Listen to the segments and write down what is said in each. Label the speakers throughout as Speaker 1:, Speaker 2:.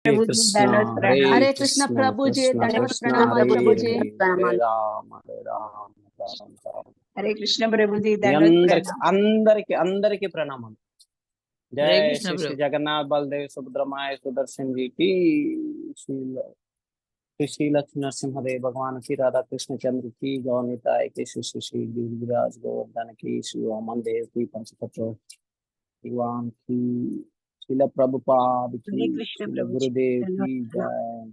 Speaker 1: प्रभु जी
Speaker 2: कृष्ण
Speaker 1: दंडवत
Speaker 2: हरे
Speaker 1: प्रणाम।
Speaker 3: हरे कृष्ण
Speaker 2: कृष्ण
Speaker 3: प्रभु जी
Speaker 2: कृष्ण
Speaker 3: दंडवत
Speaker 2: कृष्ण
Speaker 3: प्रणाम
Speaker 2: हरे
Speaker 3: प्रभु जी।
Speaker 2: हरे राम राम राम।
Speaker 1: हरे कृष्ण प्रभु जी
Speaker 2: మీ
Speaker 1: दंडवत
Speaker 2: అందరికి
Speaker 1: प्रणाम।
Speaker 2: అందరికి అందరికి ప్రణామం।
Speaker 4: हरे
Speaker 2: जय
Speaker 4: कृष्ण
Speaker 2: श्री श्री
Speaker 4: प्रभु।
Speaker 2: जगन्नाथ बलदेव सुभद्रमाय सुदर्शन जी की श्री लक्ष्मी नरसिंहदेव भगवान की, राधा कृष्ण चंद्र की, गौनिताय की, श्री श्री श्री गिरिराज गोवर्धन की, श्री वामन देव की, पंचतत्व भगवान की, श्रील प्रभुपाद
Speaker 1: हरे
Speaker 2: की,
Speaker 1: कृष्ण
Speaker 2: श्रील
Speaker 1: प्रभु जी
Speaker 2: गुरुदेव
Speaker 1: दंडवत
Speaker 2: की
Speaker 1: प्रणाम।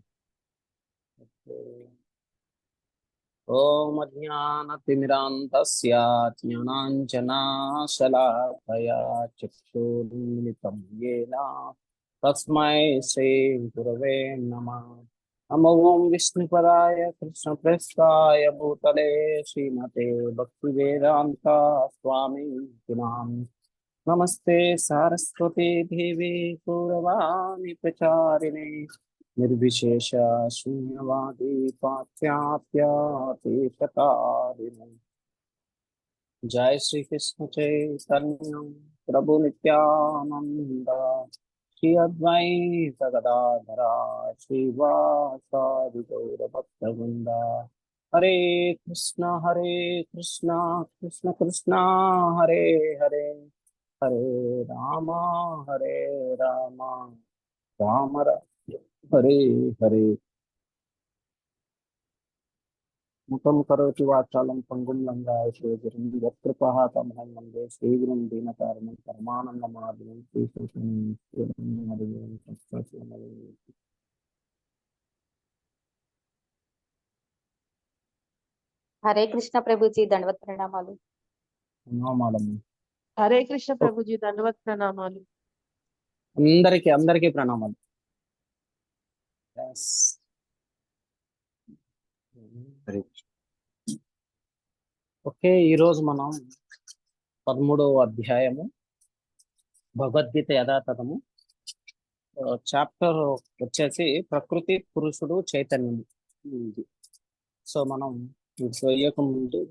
Speaker 2: जय। ओम अज्ञानतिमिरान्धस्य ज्ञानाञ्जनाशलाकया चक्षुरुन्मिलितं येन तस्मै श्रीगुरवे नमः। नमो ओं विष्णुपदाय कृष्णप्रेष्ठाय भूतले श्रीमते भक्तिवेदान्त स्वामी नाम। नमस्ते सारस्वती देवी गौरवाणी प्रचारिणे निर्विशेष शून्यवादी पाश्चात्यातीतकारिणे। जय श्री कृष्ण चैतन्य प्रभु नित्यानंद, श्री अद्वैत गदाधरा श्रीवासादि गौर भक्तवृंद। हरे कृष्णा कृष्ण कृष्णा हरे हरे, हरे राम राम हरे हरे। मुखं करोति वाचालं पंगुं लंघयते गिरिं यत्कृपः तमहं वन्दे श्रीगुरुं दीनतारिणं परमानन्दमाधवं श्रीकृष्णं।
Speaker 3: हरे कृष्ण प्रभु जी दंडवत प्रणामाలు।
Speaker 4: हरे कृष्ण प्रभु जी दंडवत प्रणामाలు।
Speaker 2: అందరికి అందరికి ప్రణామాలు। Yes. ఓకే, ఈరోజు మనం 13వ అధ్యాయము భగవద్గీత యథాతథము చాప్టర్ వచ్చేసి ప్రకృతి పురుషుడు చైతన్యము ఇది. సో మనం వేయక ముందు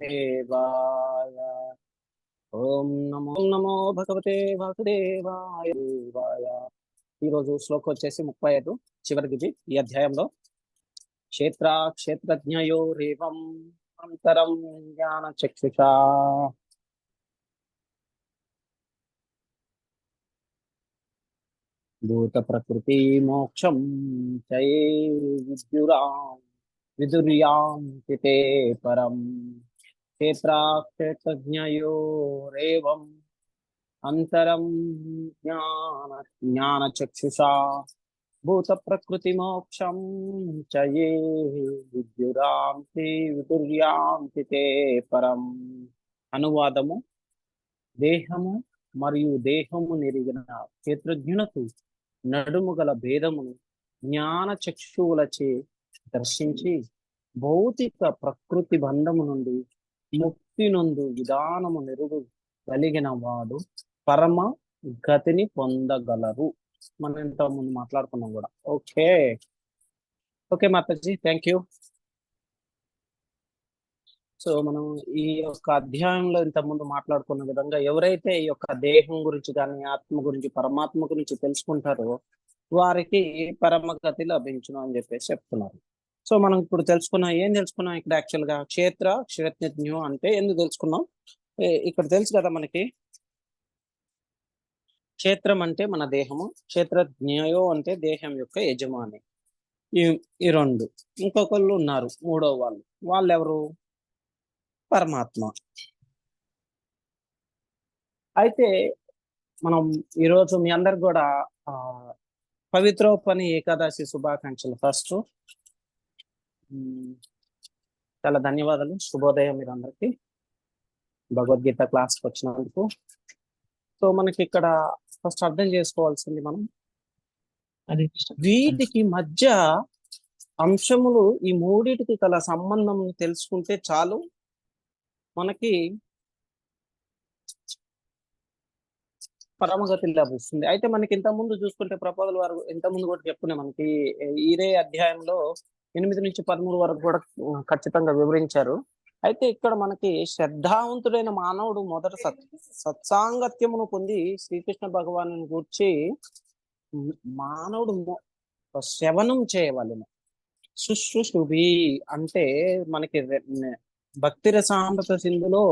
Speaker 2: దేవాయ ఓం నమో భగవతే వాసుదేవాయ దేవాయ. ఈరోజు శ్లోకం వచ్చేసి 35 చివరిది ఈ అధ్యాయంలో. క్షేత్రజ్ఞయోరేవం అంతరం జ్ఞాన చక్షుషా భూత ప్రకృతి మోక్షం చయే విదుర్యాంతి తే పరం. క్షేత్రజ్ఞయోరేవం అంతరం జ్ఞాన చక్షుషా భూత ప్రకృతి మోక్షం చయే విదుర్యాంతి తే పరం. అనువాదము: దేహము మరియు దేహము నెరిగిన క్షేత్రజ్ఞునకు నడుము గల భేదమును జ్ఞాన చక్షువులచే దర్శించి భౌతిక ప్రకృతి బంధము నుండి ముక్తి నందు విధానము నెరుగు కలిగిన వాడు పరమ గతిని పొందగలరు. మనం ఇంత ముందు మాట్లాడుకున్నాం కూడా. Okay okay Mataji, thank you. So మనం ఈ యొక్క అధ్యాయంలో ఇంతకుముందు మాట్లాడుకున్న విధంగా ఎవరైతే ఈ యొక్క దేహం గురించి కానీ ఆత్మ గురించి పరమాత్మ గురించి తెలుసుకుంటారో వారికి పరమగతి లభించును అని చెప్పేసి చెప్తున్నారు. సో మనం ఇప్పుడు ఏం తెలుసుకున్నాం ఇక్కడ యాక్చువల్గా క్షేత్రజ్ఞు అంటే ఎందుకు తెలుసుకున్నాం. ఇక్కడ తెలుసు కదా మనకి, క్షేత్రం అంటే మన దేహము, క్షేత్రజ్ఞయో అంటే దేహం యొక్క యజమాని. ఈ రెండు. ఇంకొకళ్ళు ఉన్నారు, మూడో వాళ్ళు ఎవరు? పరమాత్మ. అయితే మనం ఈరోజు మీ అందరికి కూడా పవిత్రోపని ఏకాదశి శుభాకాంక్షలు. ఫస్ట్ చాలా ధన్యవాదాలు, శుభోదయం మీరు అందరికి భగవద్గీత క్లాస్కి వచ్చినందుకు. సో మనకి ఇక్కడ ఫస్ట్ అర్థం చేసుకోవాల్సింది, మనం వీటికి మధ్య అంశములు, ఈ మూడిటికి గల సంబంధం తెలుసుకుంటే చాలు మనకి పరమగతి లభిస్తుంది. అయితే మనకి ఇంత ముందు చూసుకుంటే ప్రపోజల్ వారు ఇంత ముందు కూడా చెప్పుకునే మనకి ఇదే అధ్యాయంలో 8 నుంచి 13 వరకు కూడా ఖచ్చితంగా వివరించారు. అయితే ఇక్కడ మనకి శ్రద్ధావంతుడైన మానవుడు మొదట సత్సాంగత్యమును పొంది శ్రీకృష్ణ భగవాను గూర్చి మానవుడు శ్రవణం చేయవలెను. శుశ్రుషుభి అంటే మనకి భక్తి రసామృత సింధులో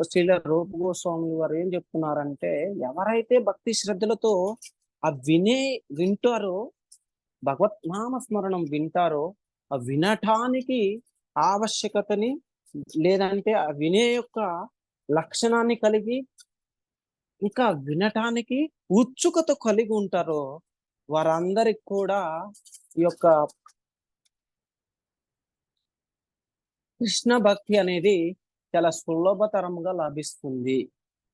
Speaker 2: శ్రీల రూప గోస్వామి వారు ఏం చెప్తున్నారంటే, ఎవరైతే భక్తి శ్రద్ధలతో ఆ వింటారో, భగవత్ నామ స్మరణం వింటారో, ఆ వినటానికి ఆవశ్యకతని లేదంటే ఆ వినే యొక్క లక్షణాన్ని కలిగి ఇంకా వినటానికి ఉత్సుకత కలిగి ఉంటారో వారందరికి కూడా ఈ యొక్క కృష్ణ భక్తి అనేది చాలా సులభతరంగా లభిస్తుంది.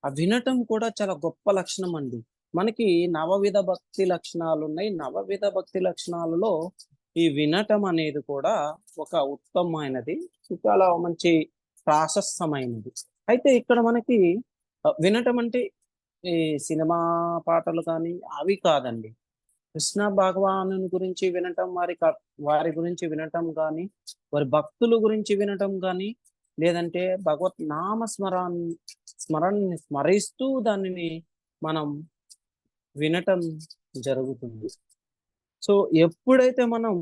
Speaker 2: ఆ వినటం కూడా చాలా గొప్ప లక్షణం అండి. మనకి నవవిధ భక్తి లక్షణాలు ఉన్నాయి. నవవిధ భక్తి లక్షణాలలో ఈ వినటం అనేది కూడా ఒక ఉత్తమమైనది, చాలా మంచి ప్రాశస్తమైనది. అయితే ఇక్కడ మనకి వినటం అంటే ఈ సినిమా పాటలు కానీ అవి కాదండి. కృష్ణ భగవాను గురించి వినటం, వారి గురించి వినటం కానీ, వారి భక్తుల గురించి వినటం కానీ, లేదంటే భగవత్ నామ స్మరణని స్మరిస్తూ దానిని మనం వినటం జరుగుతుంది. సో ఎప్పుడైతే మనం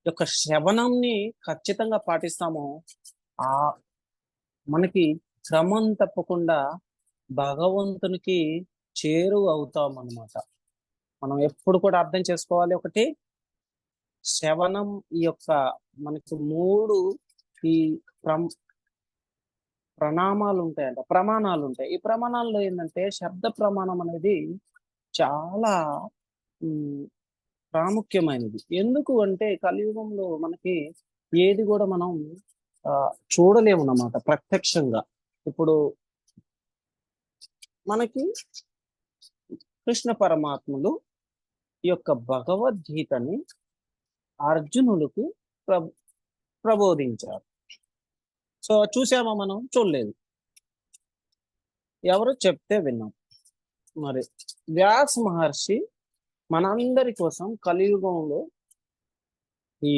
Speaker 2: యొక్క శ్రవణంని ఖచ్చితంగా పాటిస్తామో ఆ మనకి క్రమం తప్పకుండా భగవంతునికి చేరువ అవుతాం అన్నమాట. మనం ఎప్పుడు కూడా అర్థం చేసుకోవాలి, ఒకటి శ్రవణం ఈ యొక్క మనకి 3 ఈ ప్రమాణాలు ఉంటాయి. ఈ ప్రమాణాల్లో ఏంటంటే శబ్ద ప్రమాణం అనేది చాలా ప్రాముఖ్యమైనది. ఎందుకు అంటే కలియుగంలో మనకి ఏది కూడా మనం చూడలేము అన్నమాట ప్రత్యక్షంగా. ఇప్పుడు మనకి కృష్ణ పరమాత్ములు ఈ యొక్క భగవద్గీతని అర్జునులకు ప్రబోధించారు. సో చూసామా? మనం చూడలేదు, ఎవరు చెప్తే విన్నాం. మరి వ్యాస మహర్షి మనందరి కోసం కలియుగంలో ఈ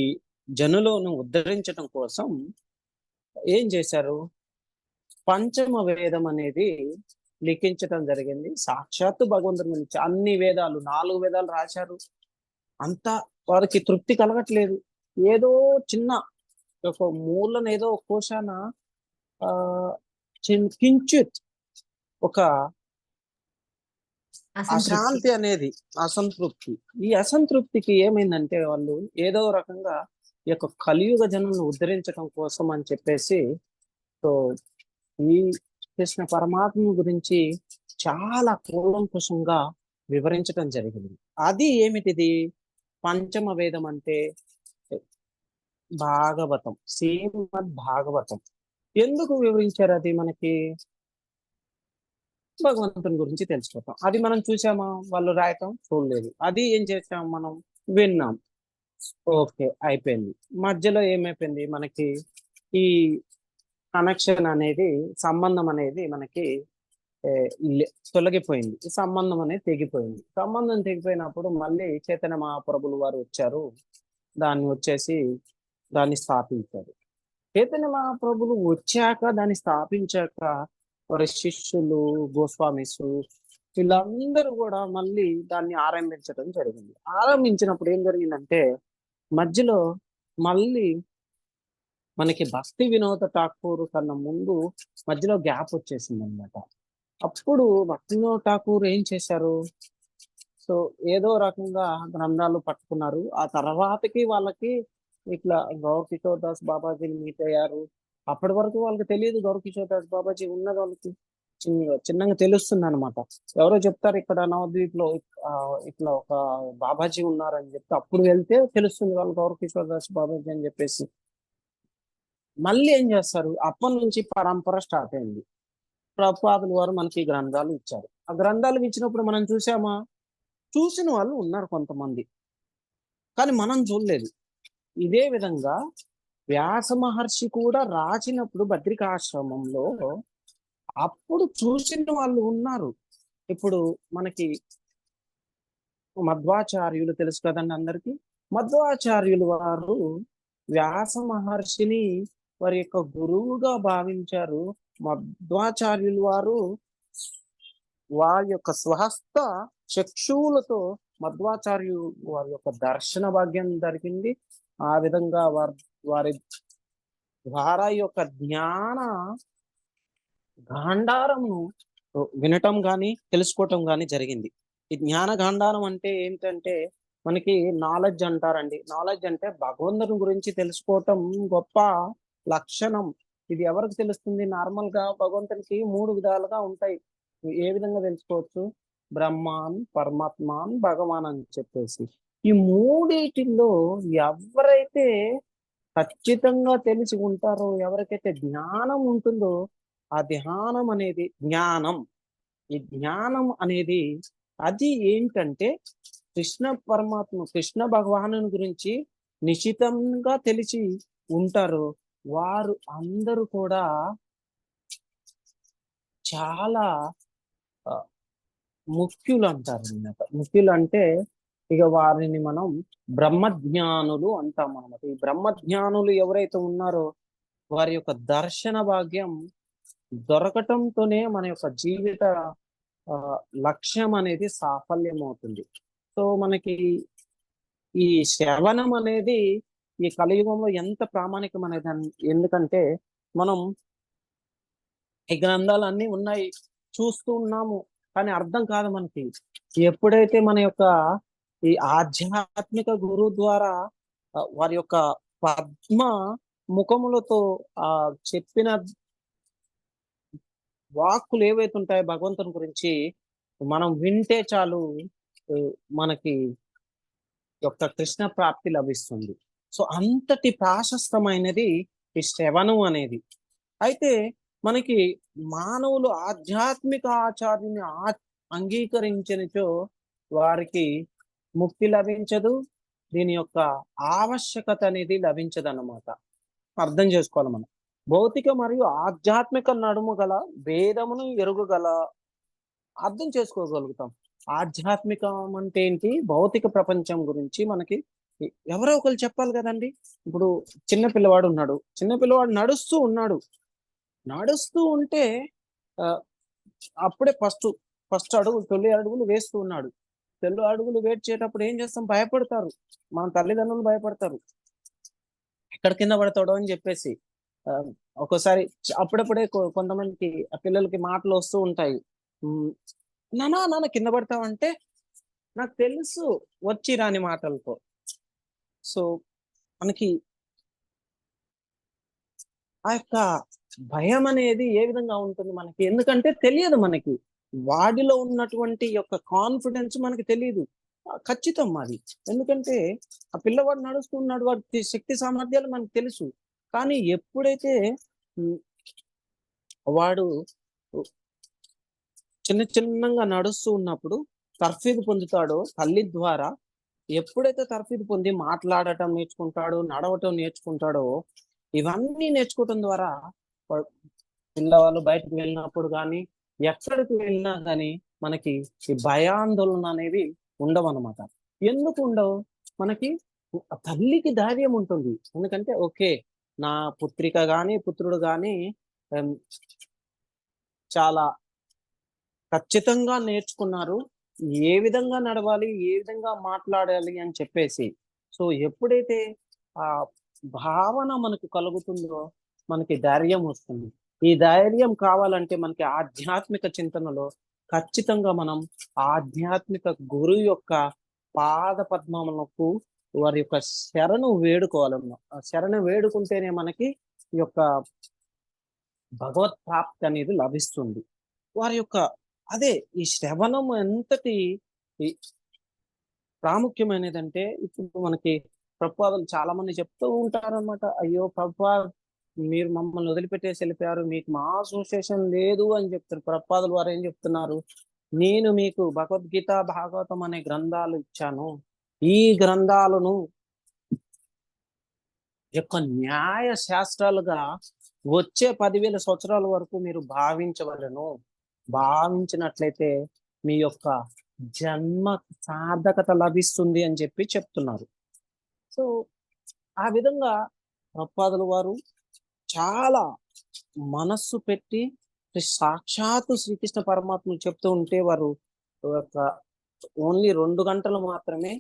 Speaker 2: జనులను ఉద్ధరించడం కోసం ఏం చేశారు? పంచమ వేదం అనేది లిఖించడం జరిగింది. సాక్షాత్తు భగవంతుడి నుంచి అన్ని వేదాలు 4 వేదాలు రాశారు. అంతా వారికి తృప్తి కలగట్లేదు. ఏదో చిన్న ఒక మూలన ఏదో కోశాన కించిత్ ఒక అశాంతి అనేది, అసంతృప్తి. ఈ అసంతృప్తికి ఏమైందంటే వాళ్ళు ఏదో రకంగా ఈ యొక్క కలియుగ జనులను ఉద్ధరించడం కోసం అని చెప్పేసి సో ఈ కృష్ణ పరమాత్మ గురించి చాలా కూలంకుషంగా వివరించడం జరిగింది. అది ఏమిటిది? పంచమ వేదం అంటే భాగవతం, శ్రీమద్ భాగవతం. ఎందుకు వివరించారు? అది మనకి భగవంతుని గురించి తెలుసుకోవటం. అది మనం చూసామా? వాళ్ళు రాయటం చూడలేదు. అది ఏం చేసాం? మనం విన్నాం, ఓకే అయిపోయింది. మధ్యలో ఏమైపోయింది? మనకి ఈ కనెక్షన్ అనేది, సంబంధం అనేది మనకి తొలగిపోయింది. సంబంధం అనేది తెగిపోయింది. సంబంధం తెగిపోయినప్పుడు మళ్ళీ చైతన్య మహాప్రభులు వారు వచ్చారు, దాన్ని స్థాపించారు. చైతన్య మహాప్రభులు వచ్చాక దాన్ని స్థాపించాక వారి శిష్యులు, గోస్వామిస్ వీళ్ళందరూ కూడా మళ్ళీ దాన్ని ఆరంభించడం జరిగింది. ఆరంభించినప్పుడు ఏం జరిగిందంటే మధ్యలో మళ్ళీ మనకి భక్తి వినోద ఠాకూర్ కన్నా ముందు మధ్యలో గ్యాప్ వచ్చేసింది అనమాట. అప్పుడు భక్తి వినోద ఠాకూర్ ఏం చేశారు? సో ఏదో రకంగా గ్రంథాలు పట్టుకున్నారు. ఆ తర్వాతకి వాళ్ళకి ఇట్లా గౌర్ కిషోర్ దాస్ బాబాజీని మీట్ అయ్యారు. అప్పటి వరకు వాళ్ళకి తెలియదు గౌర్ కిషోర్ దాస్ బాబాజీ ఉన్నది, వాళ్ళకి చిన్నగా తెలుస్తుంది అనమాట. ఎవరో చెప్తారు ఇక్కడ నవద్వీప్ లో ఇట్లా ఒక బాబాజీ ఉన్నారని చెప్తే అప్పుడు వెళ్తే తెలుస్తుంది వాళ్ళు గౌర్ కిషోర్ దాస్ బాబాజీ అని చెప్పేసి. మళ్ళీ ఏం చేస్తారు? అప్పటి నుంచి పరంపర స్టార్ట్ అయింది. ప్రభుపాదుల వారు మనకి గ్రంథాలు ఇచ్చారు. ఆ గ్రంథాలు ఇచ్చినప్పుడు మనం చూసామా? చూసిన వాళ్ళు ఉన్నారు కొంతమంది, కానీ మనం చూడలేదు. ఇదే విధంగా వ్యాస మహర్షి కూడా రాసినప్పుడు బద్రికాశ్రమంలో అప్పుడు చూసిన వాళ్ళు ఉన్నారు. ఇప్పుడు మనకి మధ్వాచార్యులు తెలుసు కదండి అందరికీ. మధ్వాచార్యులు వారు వ్యాస మహర్షిని వారి యొక్క గురువుగా భావించారు. మధ్వాచార్యులు వారు వారి యొక్క స్వహస్త చక్షువులతో మధ్వాచార్యు వారి యొక్క దర్శన భాగ్యం జరిగింది. ఆ విధంగా వారి ద్వారా ఈ యొక్క జ్ఞాన గాంధారమును వినటం గాని తెలుసుకోవటం గాని జరిగింది. ఈ జ్ఞాన గాంధారం అంటే ఏంటంటే మనకి నాలెడ్జ్ అంటారండి. నాలెడ్జ్ అంటే భగవంతుని గురించి తెలుసుకోవటం గొప్ప లక్షణం. ఇది ఎవరికి తెలుస్తుంది? నార్మల్ గా భగవంతునికి 3 విధాలుగా ఉంటాయి. ఏ విధంగా తెలుసుకోవచ్చు? బ్రహ్మాన్, పరమాత్మాన్, భగవాన్ అని చెప్పేసి. ఈ మూడిటిల్లో ఎవరైతే ఖచ్చితంగా తెలిసి ఉంటారో, ఎవరికైతే జ్ఞానం ఉంటుందో, ఆ ధ్యానం అనేది జ్ఞానం. ఈ జ్ఞానం అనేది అది ఏంటంటే కృష్ణ భగవాను గురించి నిశితంగా తెలిసి ఉంటారు. వారు అందరూ కూడా చాలా ముఖ్యులు అంటారు అన్నమాట. ముఖ్యులు అంటే ఇక వారిని మనం బ్రహ్మజ్ఞానులు అంటాం అన్నమాట. ఈ బ్రహ్మజ్ఞానులు ఎవరైతే ఉన్నారో వారి యొక్క దర్శన భాగ్యం దొరకటంతోనే మన యొక్క జీవిత లక్ష్యం అనేది సాఫల్యం అవుతుంది. సో మనకి ఈ శ్రవణం అనేది ఈ కలియుగంలో ఎంత ప్రామాణికమైనది ఎందుకంటే మనం ఈ గ్రంథాలు అన్ని ఉన్నాయి, చూస్తూ ఉన్నాము, కానీ అర్థం కాదు మనకి. ఎప్పుడైతే మన యొక్క ఈ ఆధ్యాత్మిక గురువు ద్వారా వారి యొక్క పద్మ ముఖములతో చెప్పిన వాక్కులు ఏవైతే ఉంటాయో భగవంతుని గురించి మనం వింటే చాలు, మనకి యొక్క కృష్ణ ప్రాప్తి లభిస్తుంది. సో అంతటి ప్రాశస్తమైనది ఈ శ్రవణం అనేది. అయితే మనకి మానవులు ఆధ్యాత్మిక ఆచార్యుని అంగీకరించినచో వారికి ముక్తి లభించదు, దీని యొక్క ఆవశ్యకత అనేది లభించదు అన్నమాట. అర్థం చేసుకోవాలి మనం. భౌతిక మరియు ఆధ్యాత్మిక నడుము గల భేదమును ఎరుగగల అర్థం చేసుకోగలుగుతాం. ఆధ్యాత్మికం అంటే ఏంటి? భౌతిక ప్రపంచం గురించి మనకి ఎవరో ఒకరు చెప్పాలి కదండి. ఇప్పుడు చిన్న పిల్లవాడు ఉన్నాడు, చిన్న పిల్లవాడు నడుస్తూ ఉంటే అప్పుడే ఫస్ట్ తొలి అడుగులు వేస్తూ ఉన్నాడు. తొలి అడుగులు వేచేటప్పుడు ఏం చేస్తాం? భయపడతారు, మన తల్లిదండ్రులు భయపడతారు, ఎక్కడ కింద పడతాడో అని చెప్పేసి. ఒక్కోసారి అప్పుడప్పుడే కొంతమందికి ఆ పిల్లలకి మాటలు వస్తూ ఉంటాయి, నాన్న కింద పడతావంటే నాకు తెలుసు వచ్చి రాని మాటలతో. సో మనకి ఆ యొక్క భయం అనేది ఏ విధంగా ఉంటుంది మనకి? ఎందుకంటే తెలియదు మనకి, వాడిలో ఉన్నటువంటి యొక్క కాన్ఫిడెన్స్ మనకి తెలియదు. ఖచ్చితం అది. ఎందుకంటే ఆ పిల్లవాడు నడుస్తున్నాడు, వాడి శక్తి సామర్థ్యాలు మనకు తెలుసు. కానీ ఎప్పుడైతే వాడు చిన్నగా నడుస్తూ ఉన్నప్పుడు తర్ఫీదు పొందుతాడో తల్లి ద్వారా, ఎప్పుడైతే తర్ఫీదు పొంది మాట్లాడటం నేర్చుకుంటాడో, నడవటం నేర్చుకుంటాడో, ఇవన్నీ నేర్చుకోవటం ద్వారా పిల్లవాళ్ళు బయటకు వెళ్ళినప్పుడు కానీ ఎక్కడికి వెళ్ళినా కానీ మనకి ఈ భయాందోళన అనేవి ఉండవు అన్నమాట. ఎందుకు ఉండవు? మనకి తల్లికి ధైర్యం ఉంటుంది. ఎందుకంటే ఓకే, నా పుత్రిక గాని పుత్రుడు గాని చాలా ఖచ్చితంగా నేర్చుకున్నారు, ఏ విధంగా నడవాలి, ఏ విధంగా మాట్లాడాలి అని చెప్పేసి. సో ఎప్పుడైతే ఆ భావన మనకు కలుగుతుందో మనకి ధైర్యం వస్తుంది. ఈ ధైర్యం కావాలంటే మనకి ఆధ్యాత్మిక చింతనలో ఖచ్చితంగా మనం ఆధ్యాత్మిక గురువు యొక్క పాద పద్మములకు వారి యొక్క శరణు వేడుకోవాలన్నా. ఆ శరణు వేడుకుంటేనే మనకి ఈ యొక్క భగవత్ ప్రాప్తి అనేది లభిస్తుంది. వారి యొక్క అదే ఈ శ్రవణం ఎంతటి ప్రాముఖ్యమైనదంటే, ఇప్పుడు మనకి ప్రభుపాదులు చాలా మంది చెప్తూ ఉంటారన్నమాట, అయ్యో ప్రభుపా మీరు మమ్మల్ని వదిలిపెట్టేసి వెళ్ళిపోయారు, మీకు మా అసోసియేషన్ లేదు అని చెప్తారు. ప్రభుపాదులు వారు ఏం చెప్తున్నారు? నేను మీకు భగవద్గీత భాగవతం అనే గ్రంథాలు ఇచ్చాను, ఈ గ్రంథాలను యొక్క న్యాయ శాస్త్రాలుగా వచ్చే 10,000 సంవత్సరాల వరకు మీరు భావించవలను. భావించినట్లయితే మీ యొక్క జన్మ సార్థకత లభిస్తుంది అని చెప్పి చెప్తున్నారు. సో ఆ విధంగా ప్రభుపాదుల వారు చాలా మనస్సు పెట్టి సాక్షాత్తు శ్రీకృష్ణ పరమాత్మ చెప్తూ ఉంటే వారు ఒక ఓన్లీ 2 గంటలు మాత్రమే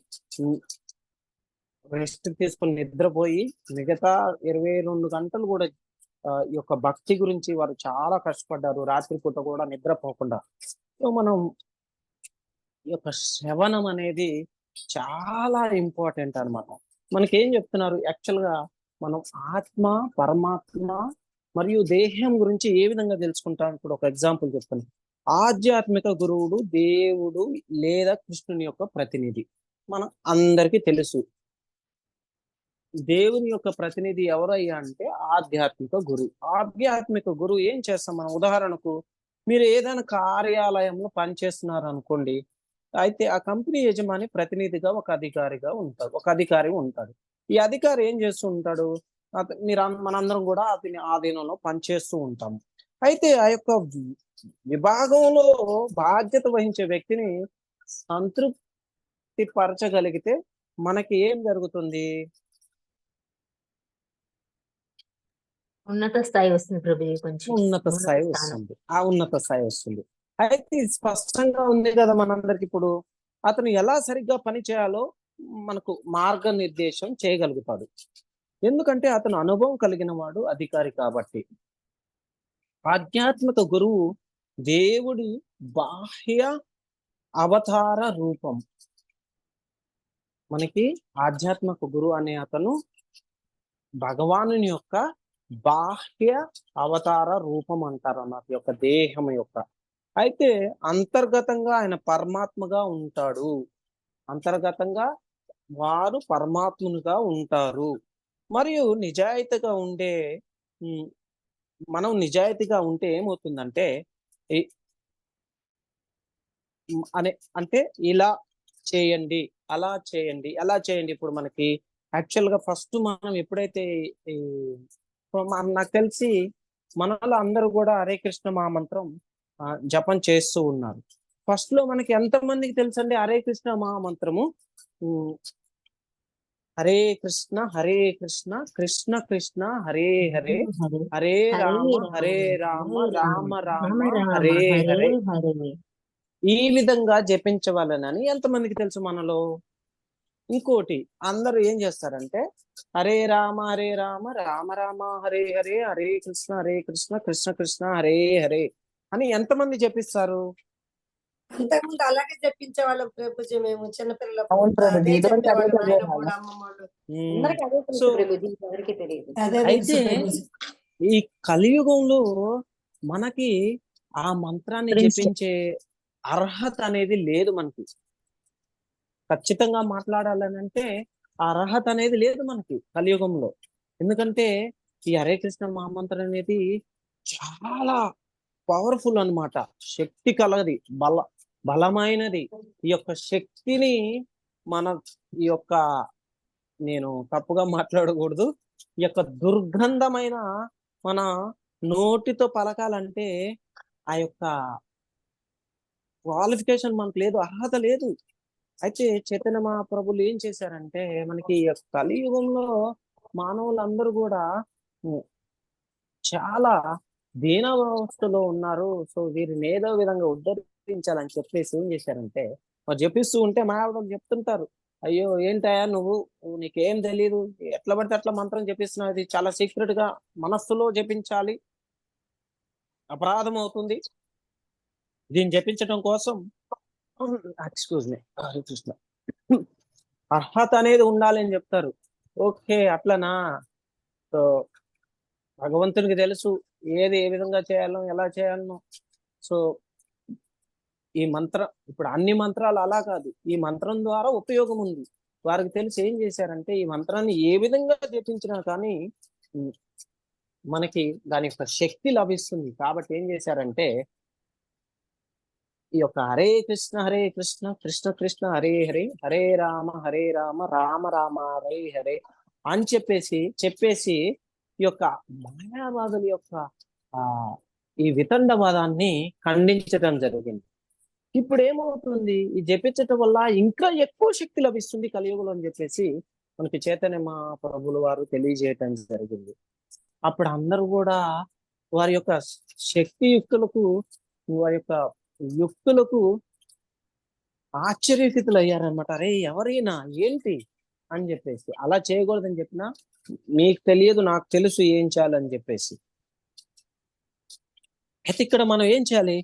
Speaker 2: రెస్ట్ తీసుకొని నిద్రపోయి మిగతా 22 గంటలు కూడా ఈ యొక్క భక్తి గురించి వారు చాలా కష్టపడ్డారు. రాత్రిపూట కూడా నిద్రపోకుండా. సో మనం ఈ యొక్క శ్రవణం అనేది చాలా ఇంపార్టెంట్ అన్నమాట. మనకి ఏం చెప్తున్నారు యాక్చువల్ గా మనం ఆత్మ, పరమాత్మ మరియు దేహం గురించి ఏ విధంగా తెలుసుకుంటాం. ఇప్పుడు ఒక ఎగ్జాంపుల్ చెప్తాను. ఆధ్యాత్మిక గురువుడు దేవుడు లేదా కృష్ణుని యొక్క ప్రతినిధి. మనం అందరికీ తెలుసు. దేవుని యొక్క ప్రతినిధి ఎవరయ్యా అంటే ఆధ్యాత్మిక గురువు. ఆధ్యాత్మిక గురువు ఏం చేస్తాం మనం? ఉదాహరణకు మీరు ఏదైనా కార్యాలయంలో పనిచేస్తున్నారు అనుకోండి. అయితే ఆ కంపెనీ యజమాని ప్రతినిధిగా ఒక అధికారి ఉంటాడు. ఈ అధికారి ఏం చేస్తూ ఉంటాడు? మనందరం కూడా అతని ఆధీనంలో పనిచేస్తూ ఉంటాము. అయితే ఆ యొక్క విభాగంలో బాధ్యత వహించే వ్యక్తిని సంతృప్తి పరచగలిగితే మనకి ఏం జరుగుతుంది?
Speaker 1: ఉన్నత స్థాయి వస్తుంది ప్రభుజీ. కొంచెం
Speaker 2: ఉన్నత స్థాయి వస్తుంది. ఆ ఉన్నత స్థాయి వస్తుంది. అయితే ఇది స్పష్టంగా ఉంది కదా మనందరికి. ఇప్పుడు అతను ఎలా సరిగ్గా పని చేయాలో మనకు మార్గనిర్దేశం చేయగలుగుతాడు. ఎందుకంటే అతను అనుభవం కలిగిన వాడు, అధికారి కాబట్టి. ఆధ్యాత్మిక గురువు దేవుడి బాహ్య అవతార రూపం. మనకి ఆధ్యాత్మిక గురువు అనే అతను భగవానుని యొక్క బాహ్య అవతార రూపం అంటారు అన్నమాట, యొక్క దేహం యొక్క. అయితే అంతర్గతంగా ఆయన పరమాత్మగా ఉంటాడు. అంతర్గతంగా వారు పరమాత్మునిగా ఉంటారు. మరియు మనం నిజాయితీగా ఉంటే ఏమవుతుందంటే అంటే ఇలా చేయండి, అలా చేయండి, ఎలా చేయండి. ఇప్పుడు మనకి యాక్చువల్ గా ఫస్ట్ మనం ఎప్పుడైతే నాకు తెలిసి మనలో అందరూ కూడా హరే కృష్ణ మహామంత్రం జపం చేస్తూ ఉన్నారు. ఫస్ట్ లో మనకి ఎంతమందికి తెలుసండి హరే కృష్ణ మహామంత్రము? హరే కృష్ణ హరే కృష్ణ కృష్ణ కృష్ణ హరే హరే, హరే రామ హరే రామ రామ రామ హరే హరే, ఈ విధంగా జపించవాలని ఎంతమందికి తెలుసు మనలో? ఇంకోటి, అందరూ ఏం చేస్తారంటే హరే రామ రామ రామ హరే హరే, హరే కృష్ణ కృష్ణ కృష్ణ హరే హరే అని ఎంతమంది జపిస్తారు?
Speaker 5: అంతకుముందు అలాగే చెప్పించే వాళ్ళం ప్రభుజీ. మేము చిన్నపిల్లలు
Speaker 2: అయితే ఈ కలియుగంలో మనకి ఆ మంత్రాన్ని జపించే అర్హత అనేది లేదు మనకి. ఖచ్చితంగా మాట్లాడాలని అంటే ఆ అర్హత అనేది లేదు మనకి కలియుగంలో. ఎందుకంటే ఈ హరే కృష్ణ మహామంత్రం అనేది చాలా పవర్ఫుల్ అన్నమాట. శక్తి కలది, బలమైనది. ఈ యొక్క శక్తిని ఈ యొక్క నేను తప్పుగా మాట్లాడకూడదు, ఈ యొక్క దుర్గంధమైన మన నోటితో పలకాలంటే ఆ యొక్క క్వాలిఫికేషన్ మనకు లేదు, అర్హత లేదు. అయితే చైతన్య మహాప్రభులు ఏం చేశారంటే మనకి కలియుగంలో మానవులందరూ కూడా చాలా దీనావస్థలో ఉన్నారు. సో వీరిని ఏదో విధంగా ఉద్ధరించాలని చెప్పేసి ఏం చేశారంటే వారు జపిస్తూ ఉంటే మాయావతులు చెప్తుంటారు, అయ్యో ఏంటయ్యా నువ్వు, నీకేం తెలియదు, ఎట్లా పడితే అట్లా మంత్రం జపిస్తున్నావు, ఇది చాలా సీక్రెట్ గా మనస్సులో జపించాలి, అపరాధం అవుతుంది, దీన్ని జపించడం కోసం ఎక్స్క్యూజ్ మీ హరే కృష్ణ అర్హత అనేది ఉండాలి అని చెప్తారు. ఓకే అట్లనా? సో భగవంతునికి తెలుసు ఏది ఏ విధంగా చేయాలో, ఎలా చేయాలనో. సో ఈ మంత్రం, ఇప్పుడు అన్ని మంత్రాలు అలా కాదు, ఈ మంత్రం ద్వారా ఉపయోగం ఉంది. వారికి తెలిసి ఏం చేశారంటే ఈ మంత్రాన్ని ఏ విధంగా జపించినా కానీ మనకి దాని యొక్క శక్తి లభిస్తుంది. కాబట్టి ఏం చేశారంటే ఈ యొక్క హరే కృష్ణ కృష్ణ కృష్ణ హరే హరే, హరే రామ రామ రామ హరే హరే అని చెప్పేసి ఈ యొక్క మాయావాదుల యొక్క ఆ ఈ వితండవాదాన్ని ఖండించడం జరిగింది. ఇప్పుడు ఏమవుతుంది, ఈ జపించటం వల్ల ఇంకా ఎక్కువ శక్తి లభిస్తుంది కలియుగంలో అని చెప్పేసి మనకి చైతన్య మహాప్రభులు వారు తెలియజేయటం జరిగింది. అప్పుడు అందరూ కూడా వారి యొక్క శక్తి యుక్తులకు, వారి యొక్క యుక్తులకు ఆశ్చర్యచకితులు అయ్యారనమాట. అరే ఎవరైనా ఏంటి అని చెప్పేసి, అలా చేయకూడదని చెప్పినా మీకు తెలియదు నాకు తెలుసు ఏం చేయాలని చెప్పేసి. అయితే ఇక్కడ మనం ఏం చేయాలి,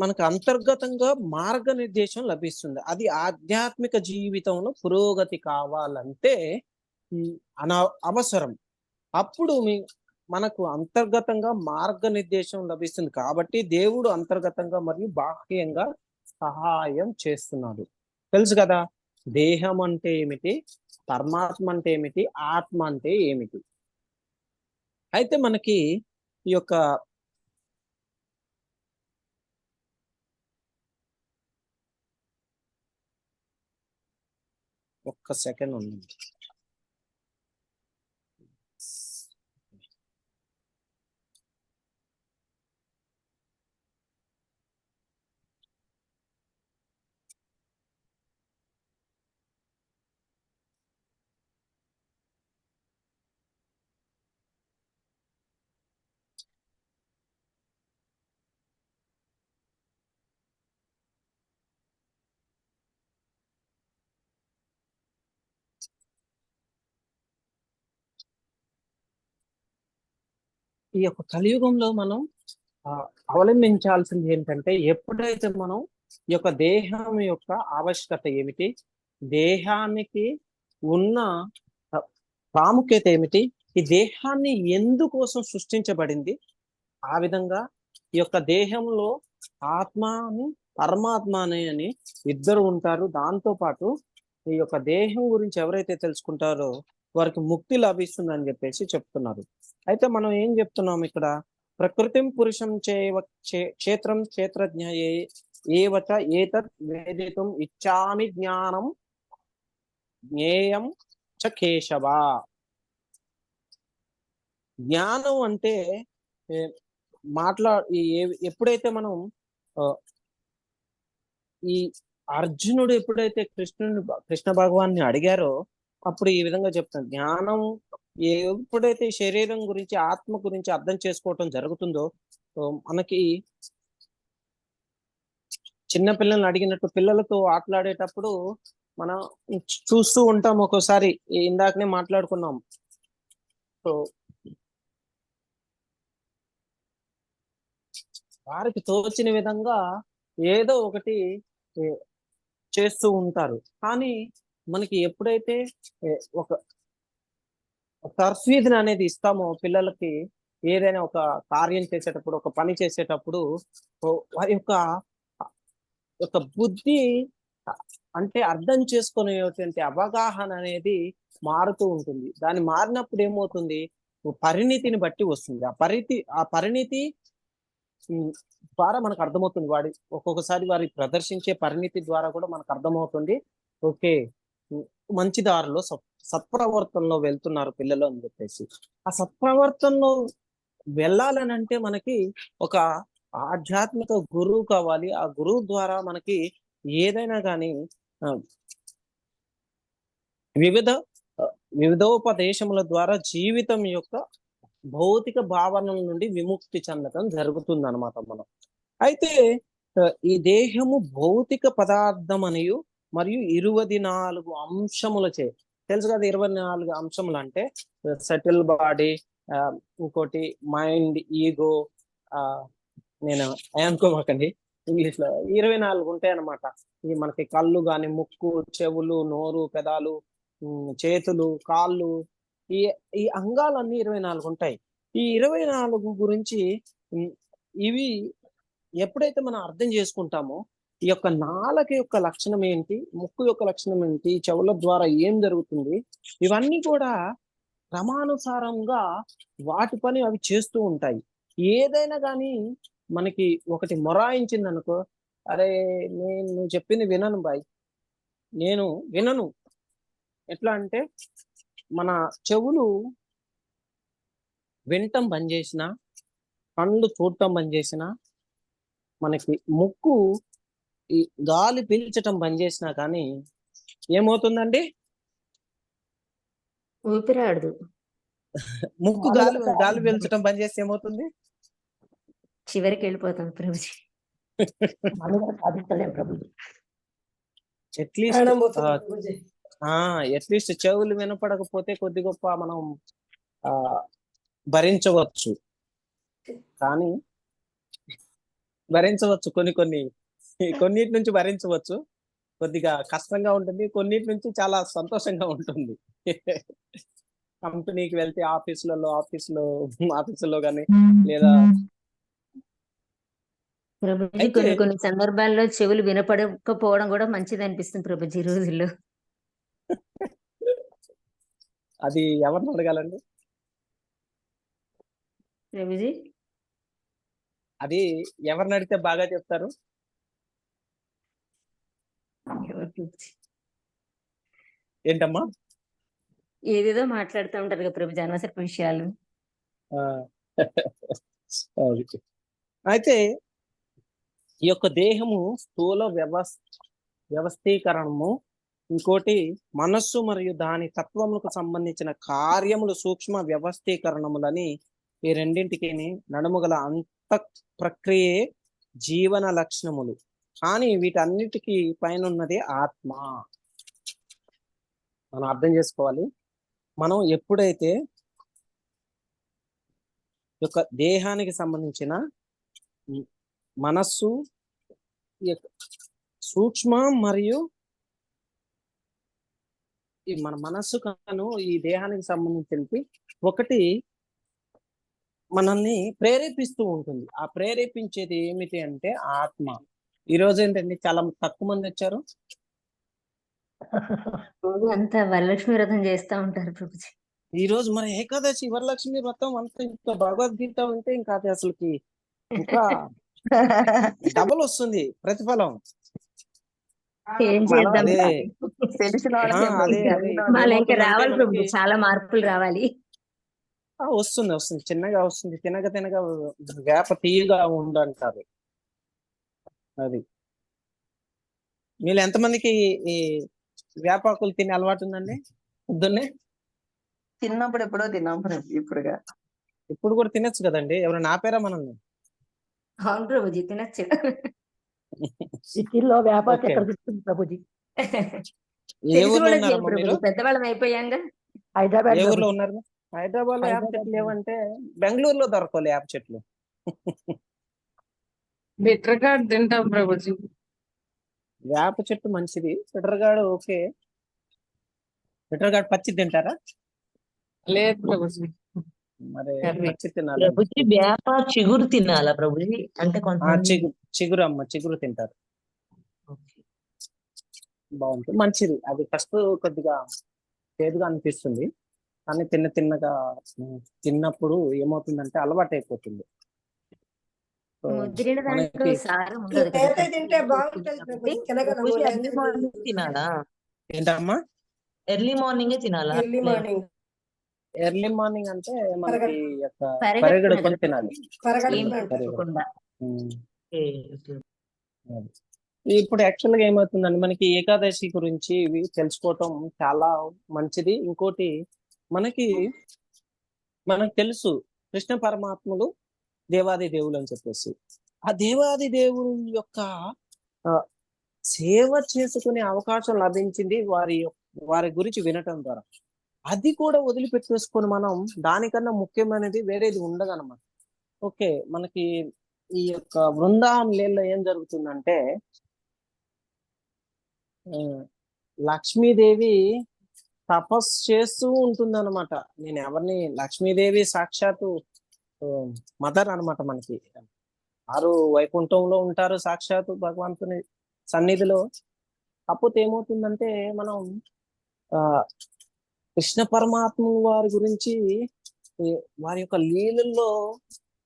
Speaker 2: మనకు అంతర్గతంగా మార్గనిర్దేశం లభిస్తుంది. అది ఆధ్యాత్మిక జీవితంలో పురోగతి కావాలంటే అవసరం. అప్పుడు మనకు అంతర్గతంగా మార్గనిర్దేశం లభిస్తుంది. కాబట్టి దేవుడు అంతర్గతంగా మరియు బాహ్యంగా సహాయం చేస్తున్నాడు. తెలుసు కదా, దేహం అంటే ఏమిటి, పరమాత్మ అంటే ఏమిటి, ఆత్మ అంటే ఏమిటి. అయితే మనకి ఈ యొక్క ఒక్క సెకండ్ ఉంది. ఈ యొక్క కలియుగంలో మనం అవలంబించాల్సింది ఏంటంటే, ఎప్పుడైతే మనం ఈ యొక్క దేహం యొక్క ఆవశ్యకత ఏమిటి, దేహానికి ఉన్న ప్రాముఖ్యత ఏమిటి, ఈ దేహాన్ని ఎందుకోసం సృష్టించబడింది, ఆ విధంగా ఈ యొక్క దేహంలో ఆత్మ అని పరమాత్మ అని ఇద్దరు ఉంటారు. దాంతో పాటు ఈ యొక్క దేహం గురించి ఎవరైతే తెలుసుకుంటారో వారికి ముక్తి లభిస్తుందని చెప్పేసి చెప్తున్నారు. అయితే మనం ఏం చెప్తున్నాం ఇక్కడ, ప్రకృతిం పురుషం క్షేత్రం క్షేత్రజ్ఞ ఏవచ ఏతత్ వేదితుం ఇచ్చామి జ్ఞానం జ్ఞేయం చ కేశవ. జ్ఞానం అంటే ఎప్పుడైతే మనం ఈ అర్జునుడు ఎప్పుడైతే కృష్ణ భగవాన్ని అడిగారో అప్పుడు ఈ విధంగా చెప్తాను, జ్ఞానం ఎప్పుడైతే శరీరం గురించి ఆత్మ గురించి అర్థం చేసుకోవటం జరుగుతుందో, మనకి చిన్న పిల్లల్ని అడిగినట్టు పిల్లలతో ఆటలాడేటప్పుడు మనం చూస్తూ ఉంటాం. ఒక్కోసారి ఇందాకనే మాట్లాడుకున్నాం. సో వారికి తోచిన విధంగా ఏదో ఒకటి చేస్తూ ఉంటారు. కానీ మనకి ఎప్పుడైతే ఒక తర్ఫీదుని అనేది ఇస్తామో పిల్లలకి, ఏదైనా ఒక కార్యం చేసేటప్పుడు, ఒక పని చేసేటప్పుడు వారి యొక్క బుద్ధి అంటే అర్థం చేసుకునేటువంటి అవగాహన అనేది మారుతూ ఉంటుంది. దాన్ని మారినప్పుడు ఏమవుతుంది, పరిణితిని బట్టి వస్తుంది. ఆ పరిణితి ద్వారా మనకు అర్థమవుతుంది. ఒక్కొక్కసారి వారి ప్రదర్శించే పరిణితి ద్వారా కూడా మనకు అర్థమవుతుంది, ఓకే మంచి దారిలో సత్ప్రవర్తనలో వెళ్తున్నారు పిల్లలు అని చెప్పేసి. ఆ సత్ప్రవర్తనలో వెళ్ళాలని అంటే మనకి ఒక ఆధ్యాత్మిక గురువు కావాలి. ఆ గురువు ద్వారా మనకి ఏదైనా కానీ వివిధోపదేశముల ద్వారా జీవితం యొక్క భౌతిక భావనల నుండి విముక్తి చెందటం జరుగుతుంది అనమాట మనం. అయితే ఈ దేహము భౌతిక పదార్థం అనియు మరియు 24 అంశములచే, తెలుసు కదా 24 అంశములు అంటే సెటిల్ బాడీ, ఇంకోటి మైండ్, ఈగో, నేను అనుకోమాకండి ఇంగ్లీష్ లో 24 ఉంటాయి అన్నమాట. ఈ మనకి కళ్ళు గాని, ముక్కు, చెవులు, నోరు, పెదాలు, చేతులు, కాళ్ళు, ఈ అంగాలన్నీ 24 ఉంటాయి. ఈ 24 గురించి ఇవి ఎప్పుడైతే మనం అర్థం చేసుకుంటామో, ఈ యొక్క నాలుక యొక్క లక్షణం ఏంటి, ముక్కు యొక్క లక్షణం ఏంటి, చెవుల ద్వారా ఏం జరుగుతుంది, ఇవన్నీ కూడా క్రమానుసారంగా వాటి పని అవి చేస్తూ ఉంటాయి. ఏదైనా కానీ మనకి ఒకటి మొరాయించింది అనుకో, అరే నేను చెప్పింది వినను బాయ్, నేను వినను. ఎట్లా అంటే మన చెవులు వినటం బంద్ చేసిన, కళ్ళు చూడటం బంద్ చేసిన, మనకి ముక్కు ఈ గాలి పీల్చటం బంద్ చేసినా కానీ ఏమవుతుందండి?
Speaker 3: ఊపిరాడదు.
Speaker 2: ముక్కు గాలి పీల్చటం బంద్ చేస్తే ఏమవుతుంది?
Speaker 3: చివరికి వెళ్ళిపోతాం ప్రభుజీ.
Speaker 2: అట్లీస్ట్
Speaker 5: ప్రాణం పోతుంది ప్రభుజీ.
Speaker 2: అట్లీస్ట్ చెవులు వినపడకపోతే కొద్ది గొప్ప మనం ఆ భరించవచ్చు, కానీ భరించవచ్చు కొన్నిటి నుంచి భరించవచ్చు. కొద్దిగా కష్టంగా ఉంటుంది, కొన్నిటి నుంచి చాలా సంతోషంగా ఉంటుంది. కంపెనీకి వెళ్తే ఆఫీసులో కానీ లేదా
Speaker 3: ప్రభుజీ
Speaker 2: అయితే
Speaker 3: కొన్ని సందర్భాల్లో చెవులు వినపడకపోవడం కూడా మంచిది అనిపిస్తుంది ప్రభుజీ ఈ రోజుల్లో.
Speaker 2: అది ఎవరిని అడగాలండి?
Speaker 3: ప్రభుజీ
Speaker 2: అది ఎవరిని అడిగితే బాగా చెప్తారు?
Speaker 3: ఎవరు ప్రభుజీ?
Speaker 2: ఏంటమ్మా?
Speaker 3: ఏదేదో మాట్లాడుతూ ఉంటారు కదా ప్రభుజీ, అనవసరపు విషయాలు.
Speaker 2: ఆ, అది. అయితే ఈ యొక్క దేహము స్థూల వ్యవస్థీకరణము, ఇంకోటి మనస్సు మరియు దాని తత్వములకు సంబంధించిన కార్యములు సూక్ష్మ వ్యవస్థీకరణములని, ఈ రెండింటికి నడుముగల అంత ప్రక్రియే జీవన లక్షణములు. కానీ వీటన్నిటికీ పైన ఉన్నది ఆత్మ. మనం అర్థం చేసుకోవాలి. మనం ఎప్పుడైతే యొక్క దేహానికి సంబంధించిన మనస్సు, సూక్ష్మ మరియు మన మనస్సు కాను ఈ దేహానికి సంబంధించి ఒకటి మనల్ని ప్రేరేపిస్తూ ఉంటుంది. ఆ ప్రేరేపించేది ఏమిటి అంటే ఆత్మ. ఈ రోజు ఏంటండి చాలా తక్కువ మంది వచ్చారు.
Speaker 3: రోజు అంతా వరలక్ష్మి వ్రతం చేస్తా ఉంటారు ప్రభుజీ.
Speaker 2: ఈ రోజు మరి ఏకాదశి, వరలక్ష్మి వ్రతం అంతా, ఇంకా భగవద్గీత ఉంటే ఇంకా అది అసలుకి ఇంకా డబుల్ వస్తుంది ప్రతిఫలం.
Speaker 3: ఏం చేద్దాం?
Speaker 2: అదే
Speaker 1: తెలిసిన
Speaker 3: మళ్ళీ ఇంకా రావాలి ప్రభుజీ, చాలా మార్పులు రావాలి.
Speaker 2: వస్తుంది చిన్నగా వస్తుంది. తినగా వేప తీయగా ఉండంటారు. అది మీరు ఎంతమందికి ఈ వేపాకులు తినే అలవాటు ఉందండి? పొద్దున్నే
Speaker 1: చిన్నప్పుడు ఎప్పుడో తిన్నాం ఇప్పుడుగా.
Speaker 2: ఇప్పుడు కూడా తినొచ్చు కదండి. ఎవరైనా ఆపారా మనల్ని?
Speaker 3: అవును ప్రభుజీ, తినచ్చు.
Speaker 6: సిటీలో వ్యాపారం
Speaker 2: ఓకే.
Speaker 6: ఎక్కడ దొరుకుతుంది ప్రభుజీ?
Speaker 2: ఏ
Speaker 3: తెలిసి
Speaker 2: ఊర్లో
Speaker 3: కూడా
Speaker 2: ఉన్నారమ్మా
Speaker 3: చేయం
Speaker 2: మీరు?
Speaker 3: ప్రభుజీ, పెద్దవాళ్ళం అయిపోయాంగా.
Speaker 6: హైదరాబాద్
Speaker 2: ఏ
Speaker 6: లో
Speaker 2: ఊర్లో ఉన్నారు? హైదరాబాద్ లో వేప చెట్లు ఏమంటే బెంగళూరులో దొరకవాలి వేప చెట్లు.
Speaker 4: బిటర్ గార్డ్ తింటాం ప్రభుజీ.
Speaker 2: వేప చెట్టు మంచిది. పిటర్గాడు ఓకే. పిటర్గాడు పచ్చి తింటారా?
Speaker 4: లేదు ప్రభుజీ.
Speaker 2: మరి
Speaker 1: కర్రీ.
Speaker 2: పచ్చి తినాలి.
Speaker 1: ప్రభుజీ వేప చిగురు తినాలా ప్రభుజీ? అంటే కొంతమంది
Speaker 2: చిగురు తింటారు. బాగుంటుంది, మంచిది. అది ఫస్ట్ కొద్దిగా చేదుగా అనిపిస్తుంది, కానీ తిన్నగా తిన్నప్పుడు ఏమవుతుందంటే అలవాటు అయిపోతుంది. సో
Speaker 3: ముద్రిన దాంట్లో
Speaker 2: మనకి
Speaker 3: సారం ఉండదు కదా
Speaker 5: నేత
Speaker 3: ప్రభుజీ.
Speaker 5: తింటే బాగుంటుంది ప్రభుజీ.
Speaker 1: ప్రభుజీ
Speaker 5: తినగలము.
Speaker 1: ఎర్లీ మార్నింగ్ తినాలా?
Speaker 2: ఏంటమ్మా
Speaker 1: ఎర్లీ మార్నింగే తినాలా?
Speaker 5: ఎర్లీ మార్నింగ్
Speaker 2: ఎర్లీ మార్నింగ్ అంటే మనకి యొక్క
Speaker 3: పరగడుపున
Speaker 2: పరిగెడు
Speaker 3: కదా
Speaker 2: కొని తినాలి.
Speaker 5: పరగడుపున
Speaker 3: ఏం
Speaker 5: అంటారు.
Speaker 3: పెట్టుకోకుండా.
Speaker 2: ఉమ్.
Speaker 1: Okay, okay.
Speaker 2: అది. ఇప్పుడు యాక్చువల్ గా ఏమవుతుందండి, మనకి ఏకాదశి గురించి ఇవి తెలుసుకోవటం చాలా మంచిది. ఇంకోటి మనకి మనకు తెలుసు కృష్ణ పరమాత్ములు దేవాది దేవులు అని చెప్పేసి, ఆ దేవాది దేవుడు యొక్క ఆ, సేవ చేసుకునే అవకాశం లభించింది వారి గురించి వినటం ద్వారా. అది కూడా వదిలిపెట్టేసుకొని మనం దానికన్నా ముఖ్యమైనది వేరేది ఉండదన్నమాట. ఓకే, మనకి ఈ యొక్క బృందావన లీలలో ఏం జరుగుతుందంటే లక్ష్మీదేవి తపస్సు చేస్తూ ఉంటుందన్నమాట. నేను ఎవరిని, లక్ష్మీదేవి సాక్షాత్తు మదర్ అన్నమాట. మనకి వారు వైకుంఠంలో ఉంటారు సాక్షాత్తు భగవంతుని సన్నిధిలో. కాకపోతే ఏమవుతుందంటే మనం ఆ కృష్ణ పరమాత్మ వారి గురించి వారి యొక్క లీలల్లో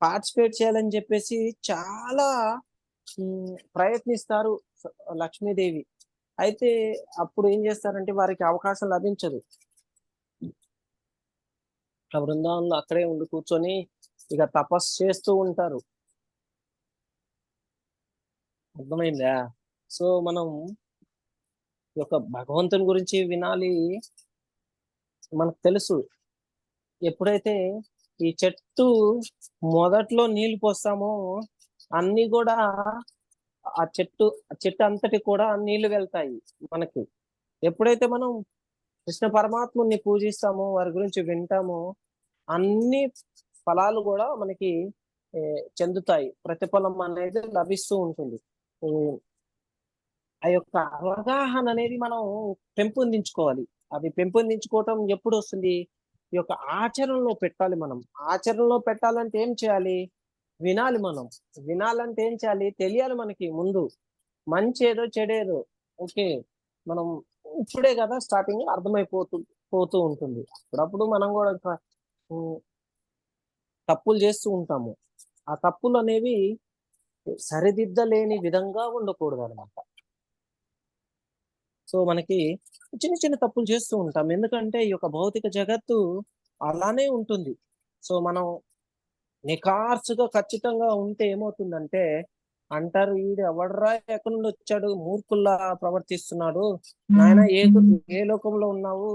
Speaker 2: పార్టిసిపేట్ చేయాలని చెప్పేసి చాలా ప్రయత్నిస్తారు లక్ష్మీదేవి. అయితే అప్పుడు ఏం చేస్తారంటే వారికి అవకాశం లభించదు. ఆ బృందావనంలో అక్కడే ఉండి కూర్చొని ఇక తపస్సు చేస్తూ ఉంటారు. అర్థమైందా? సో మనం ఈ యొక్క భగవంతుని గురించి వినాలి. మనకు తెలుసు, ఎప్పుడైతే ఈ చెట్టు మొదట్లో నీళ్లు పోస్తామో అన్ని కూడా ఆ చెట్టు అంతటి కూడా నీళ్లు వెళ్తాయి మనకి. ఎప్పుడైతే మనం కృష్ణ పరమాత్ముని పూజిస్తామో, వారి గురించి వింటామో, అన్ని ఫలాలు కూడా మనకి చెందుతాయి, ప్రతిఫలం అనేది లభిస్తూ ఉంటుంది. ఆ యొక్క అవగాహన అనేది మనం పెంపొందించుకోవాలి. అది పెంపొందించుకోవటం ఎప్పుడు వస్తుంది? ఈ యొక్క ఆచరణలో పెట్టాలి. మనం ఆచరణలో పెట్టాలంటే ఏం చేయాలి? వినాలి. మనం వినాలంటే ఏం చేయాలి? తెలియాలి మనకి ముందు మంచి ఏదో చెడేదో. ఓకే, మనం ఇప్పుడే కదా స్టార్టింగ్, పోతూ ఉంటుంది. అప్పుడప్పుడు మనం కూడా తప్పులు చేస్తూ ఉంటాము. ఆ తప్పులు అనేవి సరిదిద్దలేని విధంగా ఉండకూడదు అనమాట. సో మనకి చిన్న చిన్న తప్పులు చేస్తూ ఉంటాం, ఎందుకంటే ఈ యొక్క భౌతిక జగత్తు అలానే ఉంటుంది. సో మనం నిఖార్సుగా ఖచ్చితంగా ఉంటే ఏమవుతుందంటే అంటారు, వీడు ఎవడరా ఎక్కడి నుండి వచ్చాడు, మూర్ఖుల్లా ప్రవర్తిస్తున్నాడు నాయన, ఏ లోకంలో ఉన్నావు,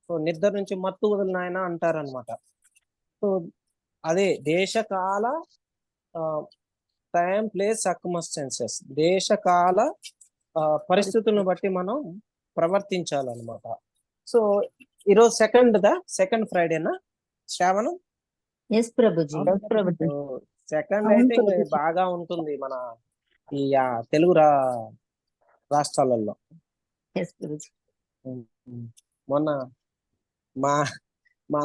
Speaker 2: సో నిద్ర నుంచి మత్తు వదులు నాయన అంటారు అనమాట. సో అదే దేశకాల టైం ప్లేస్ సర్కమ్స్టాన్సెస్, దేశకాల పరిస్థితులను బట్టి మనం ప్రవర్తించాలన్నమాట. సో ఈరోజు సెకండ్ ఫ్రైడేనా శ్రావణం?
Speaker 3: ఎస్ ప్రభుజీ.
Speaker 2: సెకండ్ అయితే బాగా ఉంటుంది మన ఈ తెలుగు రాష్ట్రాలలో. మొన్న మా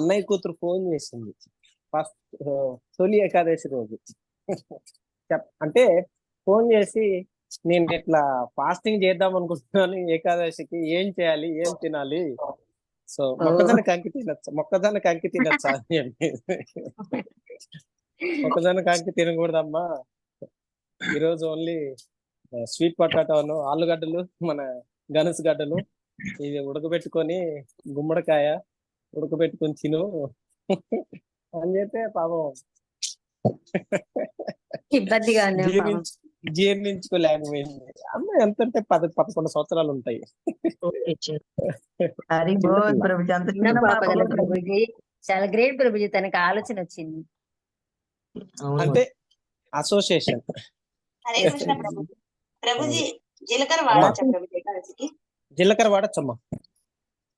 Speaker 2: అన్నయ్య కూతురు ఫోన్ చేసింది, ఫస్ట్ తొలి ఏకాదశి రోజు. అంటే ఫోన్ చేసి, నేను ఇట్లా ఫాస్టింగ్ చేద్దాం అనుకుంటున్నాను, ఏకాదశికి ఏం చేయాలి, ఏం తినాలి, సో మొక్కజొన్నకి అంకి తినచ్చా అని చెప్పి. మొక్కజొన్నకి అంకి తినకూడదమ్మా, ఈరోజు ఓన్లీ స్వీట్ పొటాటోను, ఆలుగడ్డలు, మన గనసు గడ్డలు ఇవి ఉడకబెట్టుకొని, గుమ్మడికాయ ఉడకబెట్టుకొని తిను అని చెప్పే పాపం
Speaker 3: ఇబ్బందిగా
Speaker 2: జీర్ణించుకోలేకపోయింది. అమ్మ ఎంత అంటే 11 సంవత్సరాలు ఉంటాయి.
Speaker 3: ప్రభుజీ చాలా గ్రేట్ ప్రభుజీ, తనకి ఆలోచన వచ్చింది
Speaker 2: అంటే అసోసియేషన్.
Speaker 6: హరే కృష్ణ ప్రభుజీ. ప్రభుజీ జీలకర్ర వాడచ్చా ప్రభుజీ ఏకాదశికి?
Speaker 2: జీలకర్ర వాడచ్చమ్మా.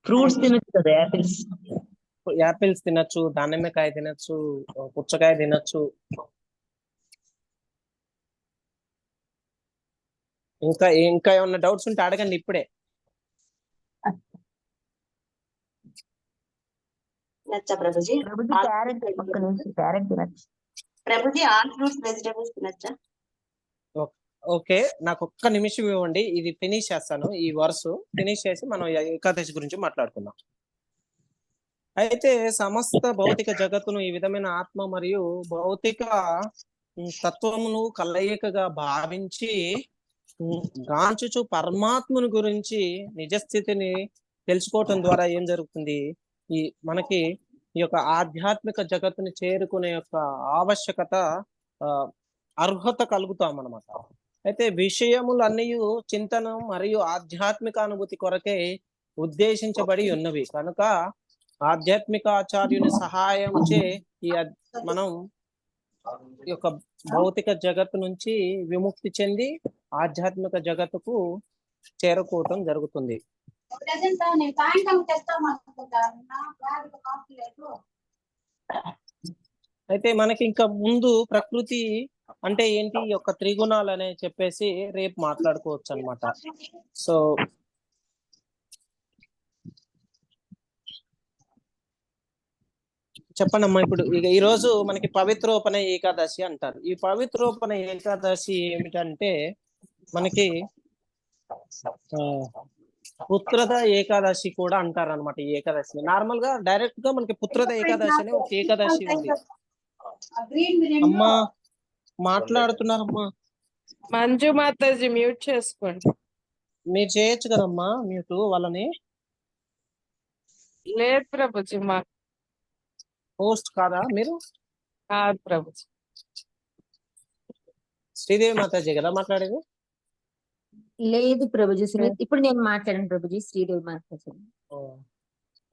Speaker 1: ఫ్రూట్స్ తినచ్చు కదా,
Speaker 2: యాపిల్స్ తినచ్చు, దానిమ్మకాయ తినచ్చు, పుచ్చకాయ తినచ్చు. ఇంకా ఏమన్నా డౌట్స్ ఉంటే అడగండి ఇప్పుడే.
Speaker 6: నచ్చా Prabhuji? Prabhuji all fruits vegetables తినచ్చా?
Speaker 2: Okay, నాకు ఒక్క నిమిషం ఇవ్వండి, ఇది ఫినిష్ చేస్తాను. ఈ వర్స్ ఫినిష్ చేసి మనం ఏకాదశి గురించి మాట్లాడుకుందాం. అయితే సమస్త భౌతిక జగత్తును ఈ విధమైన ఆత్మ మరియు భౌతిక తత్వమును కలయికగా భావించి గాంచుచు పరమాత్మను గురించి నిజస్థితిని తెలుసుకోవటం ద్వారా ఏం జరుగుతుంది? మనకి ఈ యొక్క ఆధ్యాత్మిక జగత్తుని చేరుకునే యొక్క ఆవశ్యకత, అర్హత కలుగుతాం అన్నమాట. అయితే విషయములన్నీ చింతన మరియు ఆధ్యాత్మిక అనుభూతి కొరకే ఉద్దేశించబడి ఉన్నవి కనుక ఆధ్యాత్మిక ఆచార్యుని సహాయంచే మనం ఈ యొక్క భౌతిక జగత్తు నుంచి విముక్తి చెంది ఆధ్యాత్మిక జగత్తుకు చేరుకోవటం జరుగుతుంది. అయితే మనకి ఇంకా ముందు ప్రకృతి అంటే ఏంటి, ఈ యొక్క త్రిగుణాలు అనే చెప్పేసి రేపు మాట్లాడుకోవచ్చు అన్నమాట. సో చెప్పండి అమ్మా. ఇప్పుడు ఈ రోజు మనకి పవిత్రోపణ ఏకాదశి అంటారు. ఈ పవిత్రోపణ ఏకాదశి ఏమిటంటే మనకి పుత్రద ఏకాదశి కూడా అంటారు అనమాట. ఈ ఏకాదశి నార్మల్ గా డైరెక్ట్ గా మనకి పుత్రద ఏకాదశి అనే ఒక ఏకాదశి ఉంది. అమ్మా మాట్లాడుతున్నారమ్మా.
Speaker 4: మంజు మాతాజీ మ్యూట్ చేసుకోండి.
Speaker 2: మీరు చేయొచ్చు కదమ్మా మ్యూట్ వాళ్ళని.
Speaker 4: లేదు ప్రభుజీ,
Speaker 2: హోస్ట్ కాదా మీరు?
Speaker 4: కాదు ప్రభుజీ.
Speaker 2: శ్రీదేవి మాతాజీ కదా మాట్లాడేది?
Speaker 3: లేదు ప్రభుజీ, ఇప్పుడు నేను మాట్లాడాను ప్రభుజీ, శ్రీదేవి మాట్లాడాను.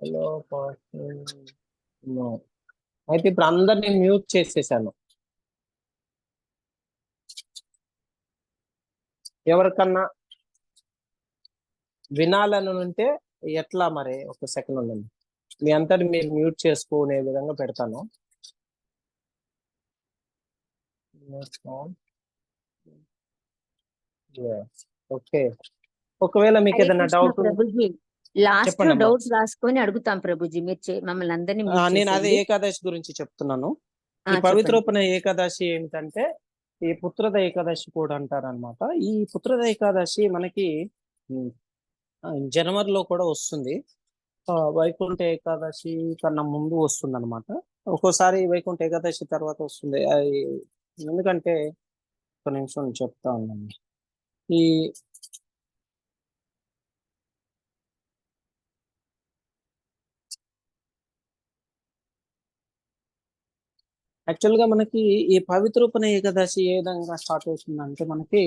Speaker 2: హలో అయితే ఇప్పుడు అందరినీ మ్యూట్ చేసేసాను. ఎవరికన్నా వినాలని ఉంటే ఎట్లా మరి? ఒక సెకండ్ ఉండండి, మీ అంతటి మీరు మ్యూట్ చేసుకునే విధంగా పెడతాను. ఓకే, ఒకవేళ మీకు ఏదైనా డౌట్
Speaker 3: ప్రభుజీ లాస్ట్ లో
Speaker 2: చెప్పండి అమ్మా.
Speaker 3: డౌట్స్ రాసుకొని అడుగుతాం ప్రభుజీ, మీరు మమ్మల్ని అందరినీ
Speaker 2: నేను అదే ఏకాదశి గురించి చెప్తున్నాను. ఈ పవిత్రోపణ ఏకాదశి ఏమిటంటే ఈ పుత్ರದ ఏకాదశి కూడా అంటారనమాట. ఈ పుత్ರದ ఏకాదశి మనకి జనవరిలో కూడా వస్తుంది. వైకుంఠ ఏకాదశి కన్నా ముందు వస్తుంది అనమాట. ఒక్కోసారి వైకుంఠ ఏకాదశి తర్వాత వస్తుంది. ఎందుకంటే ఒక నిమిషం చెప్తా ఉన్నాను. ఈ యాక్చువల్ గా మనకి ఈ పవిత్రోపణ ఏకాదశి ఏ విధంగా స్టార్ట్ అవుతుందంటే మనకి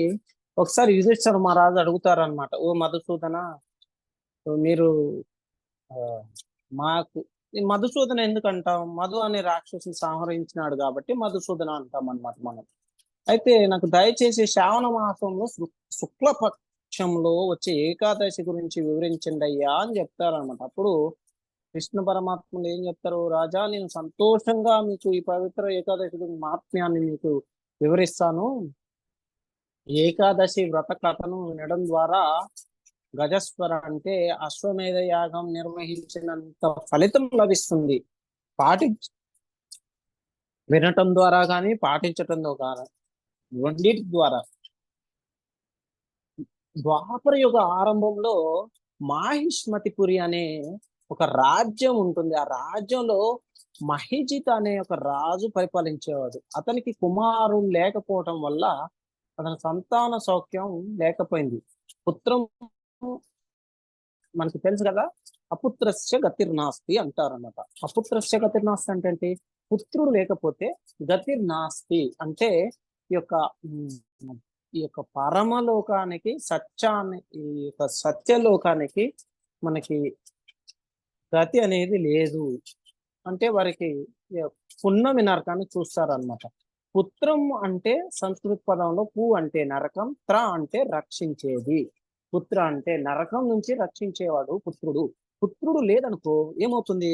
Speaker 2: ఒకసారి యుధిష్ఠిర మహారాజు అడుగుతారనమాట, ఓ మధుసూదన, మీరు మాకు మధుసూదన ఎందుకు అంటాం? మధు అనే రాక్షసుని సంహరించినాడు కాబట్టి మధుసూదన అంటాం అనమాట మనం. అయితే నాకు దయచేసి శ్రావణ మాసంలో శుక్లపక్షంలో వచ్చే ఏకాదశి గురించి వివరించండి అయ్యా అని చెప్తారనమాట. అప్పుడు కృష్ణ పరమాత్ములు ఏం చెప్తారు? రాజా, నేను సంతోషంగా మీకు ఈ పవిత్ర ఏకాదశి మహాత్మ్యాన్ని మీకు వివరిస్తాను. ఏకాదశి వ్రత కథను వినడం ద్వారా గజస్వర అంటే అశ్వమేధ యాగం నిర్వహించినంత ఫలితం లభిస్తుంది. వినటం ద్వారా కానీ పాటించటం ద్వారా, రెండింటి ద్వారా. ద్వాపర యుగ ఆరంభంలో మాహిష్మతిపురి అనే ఒక రాజ్యం ఉంటుంది. ఆ రాజ్యంలో మహిజిత్ అనే ఒక రాజు పరిపాలించేవాడు. అతనికి కుమారులు లేకపోవటం వల్ల అతని సంతాన సౌఖ్యం లేకపోయింది. పుత్రం మనకి తెలుసు కదా, అపుత్రస్య గతిర్నాస్తి అంటారన్నమాట. అపుత్రస్య గతిర్నాస్తి అంటే ఏంటి? పుత్రుడు లేకపోతే గతిర్నాస్తి అంటే ఈ యొక్క పరమలోకానికి ఈ యొక్క సత్యలోకానికి మనకి గతి అనేది లేదు. అంటే వారికి పున్నమి నరకాన్ని చూస్తారనమాట. పుత్రం అంటే సంస్కృత పదంలో పు అంటే నరకం, త్ర అంటే రక్షించేది. పుత్ర అంటే నరకం నుంచి రక్షించేవాడు పుత్రుడు. పుత్రుడు లేదనుకో ఏమవుతుంది?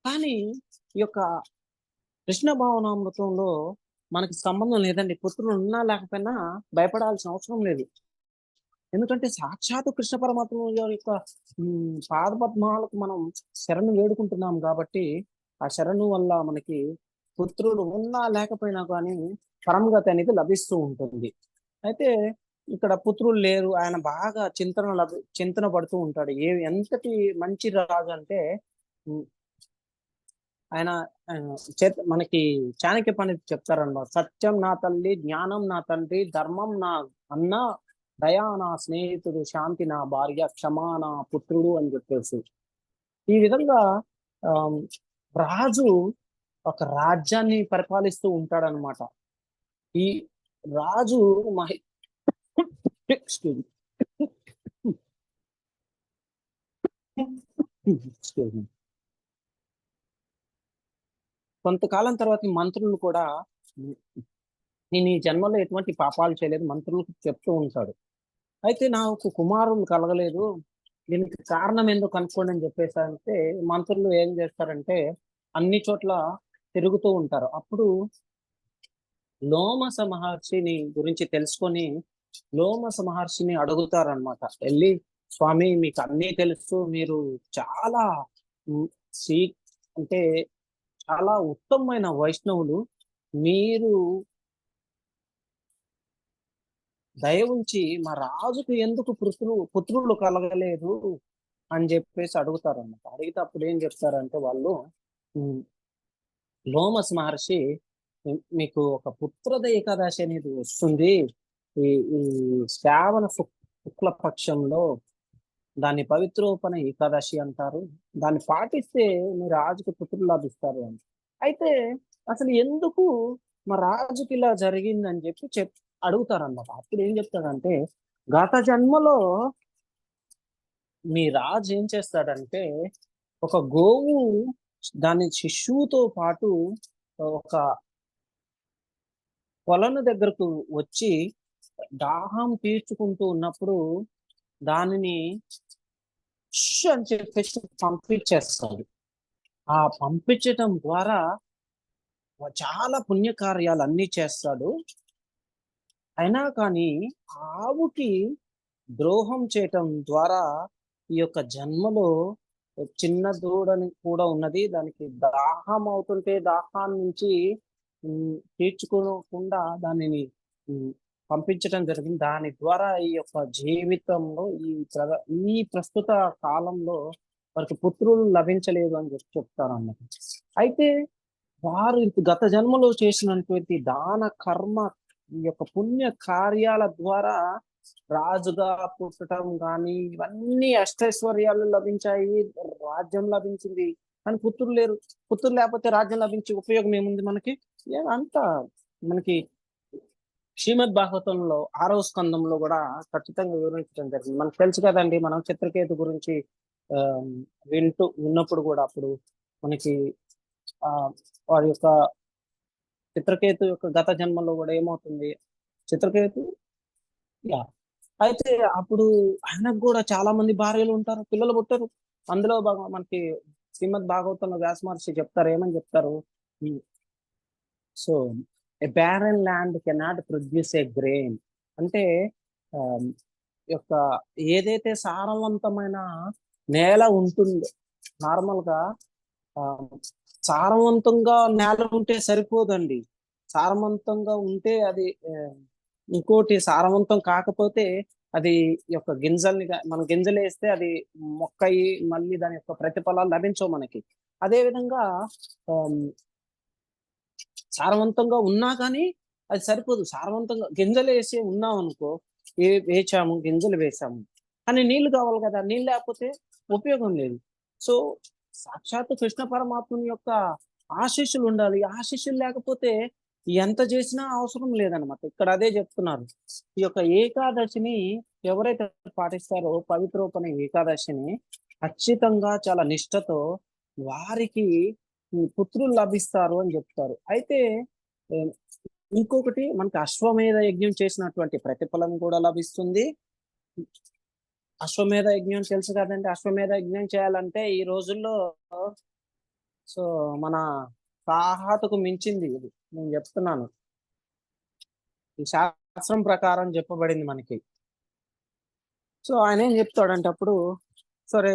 Speaker 2: కానీ ఈ యొక్క కృష్ణ భావనామృతంలో మనకి సంబంధం లేదండి. పుత్రుడు ఉన్నా లేకపోయినా భయపడాల్సిన అవసరం లేదు. ఎందుకంటే సాక్షాత్తు కృష్ణ పరమాత్మ యొక్క పాదపద్మాలకు మనం శరణు వేడుకుంటున్నాం కాబట్టి ఆ శరణు వల్ల మనకి పుత్రుడు ఉన్నా లేకపోయినా కానీ పరమగతి అనేది లభిస్తూ ఉంటుంది. అయితే ఇక్కడ పుత్రులు లేరు, ఆయన బాగా చింతన పడుతూ ఉంటాడు. ఎంతటి మంచి రాజు అంటే ఆయన మనకి చాణక్య పండితుడు చెప్తారన్నమాట. సత్యం నా తల్లి, జ్ఞానం నా తండ్రి, ధర్మం నా అన్న, దయా నా స్నేహితుడు, శాంతి నా భార్య, క్షమా నా పుత్రుడు అని చెప్పేసి ఈ విధంగా రాజు ఒక రాజ్యాన్ని పరిపాలిస్తూ ఉంటాడనమాట. ఈ రాజు కొంతకాలం తర్వాత మంత్రులు కూడా, నేను ఈ జన్మలో ఎటువంటి పాపాలు చేయలేదు మంత్రులకు చెప్తూ ఉంటాడు. అయితే నాకు కుమారులు కలగలేదు, దీనికి కారణం ఎందుకు కనుక్కోండి అని చెప్పేసి అంటే మంత్రులు ఏం చేస్తారంటే అన్ని చోట్ల తిరుగుతూ ఉంటారు. అప్పుడు లోమస మహర్షిని గురించి తెలుసుకొని లోమస మహర్షిని అడుగుతారనమాట. వెళ్ళి, స్వామి మీకు అన్నీ తెలుసు, మీరు చాలా అంటే చాలా ఉత్తమమైన వైష్ణవులు, మీరు దయ ఉంచి మా రాజుకు ఎందుకు పుత్రులు కలగలేదు అని చెప్పేసి అడుగుతారన్నమాట. అడిగితే అప్పుడు ఏం చెప్తారంటే వాళ్ళు, లోమస్ మహర్షి మీకు ఒక పుత్ರದ ఏకాదశి అనేది వస్తుంది ఈ శ్రావణ శుక్ల పక్షంలో దాన్ని పవిత్రోపణ ఏకాదశి అంటారు. దాన్ని పాటిస్తే మీ రాజుకి పుత్రులు లభిస్తారు అని. అయితే అసలు ఎందుకు మా రాజుకి ఇలా జరిగిందని చెప్పి అడుగుతారన్నమాట. అప్పుడు ఏం చెప్తాడంటే, గత జన్మలో మీ రాజు ఏం చేస్తాడంటే, ఒక గోవు దాని శిశువుతో పాటు ఒక కొలను దగ్గరకు వచ్చి దాహం తీర్చుకుంటూ ఉన్నప్పుడు దానిని అని చెప్పేసి పంపించేస్తాడు. ఆ పంపించటం ద్వారా చాలా పుణ్యకార్యాలు అన్నీ చేస్తాడు. అయినా కానీ ఆవుకి ద్రోహం చేయటం ద్వారా ఈ యొక్క జన్మలో చిన్న దూడని కూడా ఉన్నది. దానికి దాహం అవుతుంటే దాహాన్ని నుంచి తీర్చుకోకుండా దానిని పంపించడం జరిగింది. దాని ద్వారా ఈ యొక్క జీవితంలో ఈ ప్రస్తుత కాలంలో వారికి పుత్రులు లభించలేదు అని చెప్తారు అన్నమాట. అయితే వారు గత జన్మలో చేసినటువంటి దాన కర్మ ఈ యొక్క పుణ్య కార్యాల ద్వారా రాజుగా పుట్టడం కానీ ఇవన్నీ అష్టైశ్వర్యాలు లభించాయి, రాజ్యం లభించింది. కానీ పుత్రులు లేరు. పుత్రులు లేకపోతే రాజ్యం లభించి ఉపయోగం ఏముంది మనకి? అంతా మనకి శ్రీమద్ భాగవతంలో 6వ స్కందంలో కూడా ఖచ్చితంగా వివరించడం జరిగింది. మనకు తెలుసు కదండి, మనం చిత్రకేతు గురించి విన్నప్పుడు కూడా అప్పుడు మనకి వారి యొక్క చిత్రకేతు యొక్క గత జన్మలో కూడా ఏమవుతుంది, చిత్రకేతు అయితే అప్పుడు ఆయనకు కూడా చాలా మంది భార్యలు ఉంటారు, పిల్లలు పుట్టారు. అందులో మనకి శ్రీమద్ భాగవతంలో వ్యాస మహర్షి చెప్తారు, ఏమని చెప్తారు, so A barren land cannot produce a grain. అంటే యొక్క ఏదైతే సారవంతమైన నేల ఉంటుందో, నార్మల్ గా సారవంతంగా నేల ఉంటే సరిపోదండి. సారవంతంగా ఉంటే అది ఇంకోటి సారవంతం కాకపోతే అది యొక్క గింజల్ని మనం గింజలు వేస్తే అది మొక్కయి మళ్ళీ దాని యొక్క ప్రతిఫలాలు లభించవు మనకి. అదే విధంగా సారవంతంగా ఉన్నా కానీ అది సరిపోదు. సారవంతంగా గింజలు వేసి ఉన్నాం అనుకో, గింజలు వేసాము కానీ నీళ్లు కావాలి కదా, నీళ్ళు లేకపోతే ఉపయోగం లేదు. సో సాక్షాత్తు కృష్ణ పరమాత్ముని యొక్క ఆశీస్సులు ఉండాలి. ఆశీస్సులు లేకపోతే ఎంత చేసినా అవసరం లేదనమాట. ఇక్కడ అదే చెప్తున్నారు. ఈ యొక్క ఏకాదశిని ఎవరైతే పాటిస్తారో, పవిత్రోపణ ఏకాదశిని ఖచ్చితంగా చాలా నిష్ఠతో వారికి పుత్రులు లభిస్తారు అని చెప్తారు. అయితే ఇంకొకటి, మనకి అశ్వమేధ యజ్ఞం చేసినటువంటి ప్రతిఫలం కూడా లభిస్తుంది. అశ్వమేధ యజ్ఞం తెలుసు కదండి. అశ్వమేధ యజ్ఞం చేయాలంటే ఈ రోజుల్లో సో మన తాహతకు మించింది ఇది, నేను చెప్తున్నాను. ఈ శాస్త్రం ప్రకారం చెప్పబడింది మనకి. సో ఆయన ఏం చెప్తాడంటే అప్పుడు, సరే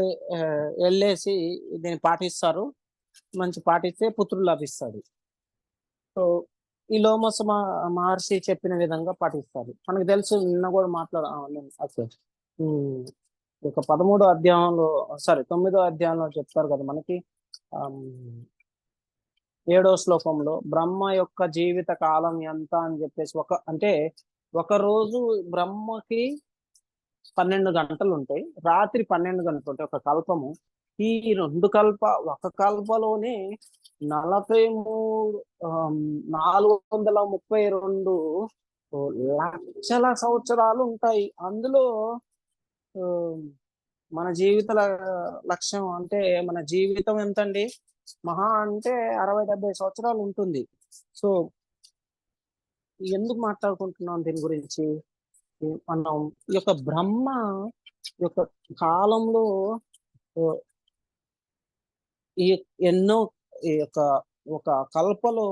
Speaker 2: వెళ్ళేసి దీన్ని పాటిస్తారు, మంచి పాటిస్తే పుత్రులు లభిస్తాడు. సో ఈ లోమస మహర్షి చెప్పిన విధంగా పాటిస్తారు. మనకు తెలుసు, నిన్న కూడా ఒక 9వ అధ్యాయంలో చెప్తారు కదా మనకి. 7వ శ్లోకంలో బ్రహ్మ యొక్క జీవిత కాలం ఎంత అని చెప్పేసి ఒక రోజు బ్రహ్మకి 12 గంటలు ఉంటాయి, రాత్రి 12 గంటలు ఉంటాయి, ఒక కల్పము. ఈ ఒక కల్పలోనే 432 లక్షల సంవత్సరాలు ఉంటాయి. అందులో మన జీవిత లక్ష్యం అంటే, మన జీవితం ఎంతండి, మహా అంటే 60-70 సంవత్సరాలు ఉంటుంది. సో ఎందుకు మాట్లాడుకుంటున్నాం దీని గురించి? మనం ఈ యొక్క బ్రహ్మ యొక్క కాలంలో ఒక కల్పలో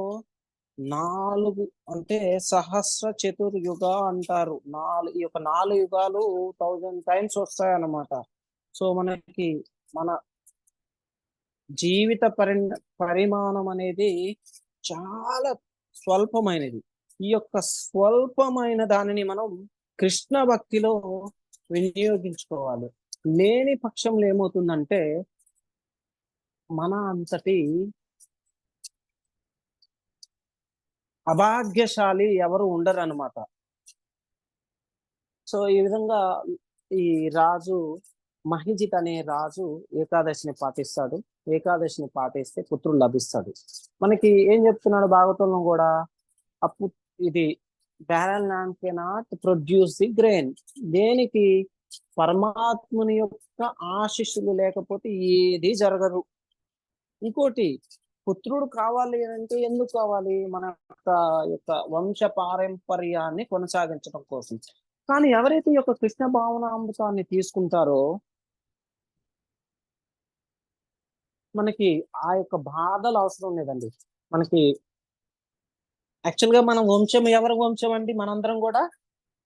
Speaker 2: 4 అంటే సహస్ర చతుర్యుగ అంటారు. ఈ యొక్క 4 యుగాలు 1000 టైమ్స్ వస్తాయన్నమాట. సో మనకి మన జీవిత పరిమాణం అనేది చాలా స్వల్పమైనది. ఈ యొక్క స్వల్పమైన దానిని మనం కృష్ణ భక్తిలో వినియోగించుకోవాలి. లేని పక్షంలో ఏమవుతుందంటే, మన అంతటి అభాగ్యశాలి ఎవరు ఉండరు అన్నమాట. సో ఈ విధంగా ఈ రాజు మహిజిత్ అనే రాజు ఏకాదశిని పాటిస్తాడు. ఏకాదశిని పాటిస్తే పుత్రుడు లభిస్తాడు. మనకి ఏం చెప్తున్నాడు భాగవతంలో కూడా, అప్పు ఇది barren land cannot produce the grain. దేనికి? పరమాత్ముని యొక్క ఆశీస్సులు లేకపోతే ఏది జరగదు. ఇంకోటి, పుత్రుడు కావాలి అంటే ఎందుకు కావాలి? మన యొక్క వంశ పారంపర్యాన్ని కొనసాగించడం కోసం. కానీ ఎవరైతే ఈ యొక్క కృష్ణ భావనామృతాన్ని తీసుకుంటారో మనకి ఆ యొక్క బాధలు అవసరం లేదండి. మనకి యాక్చువల్ గా మన వంశం ఎవరి వంశం అండి? మనందరం కూడా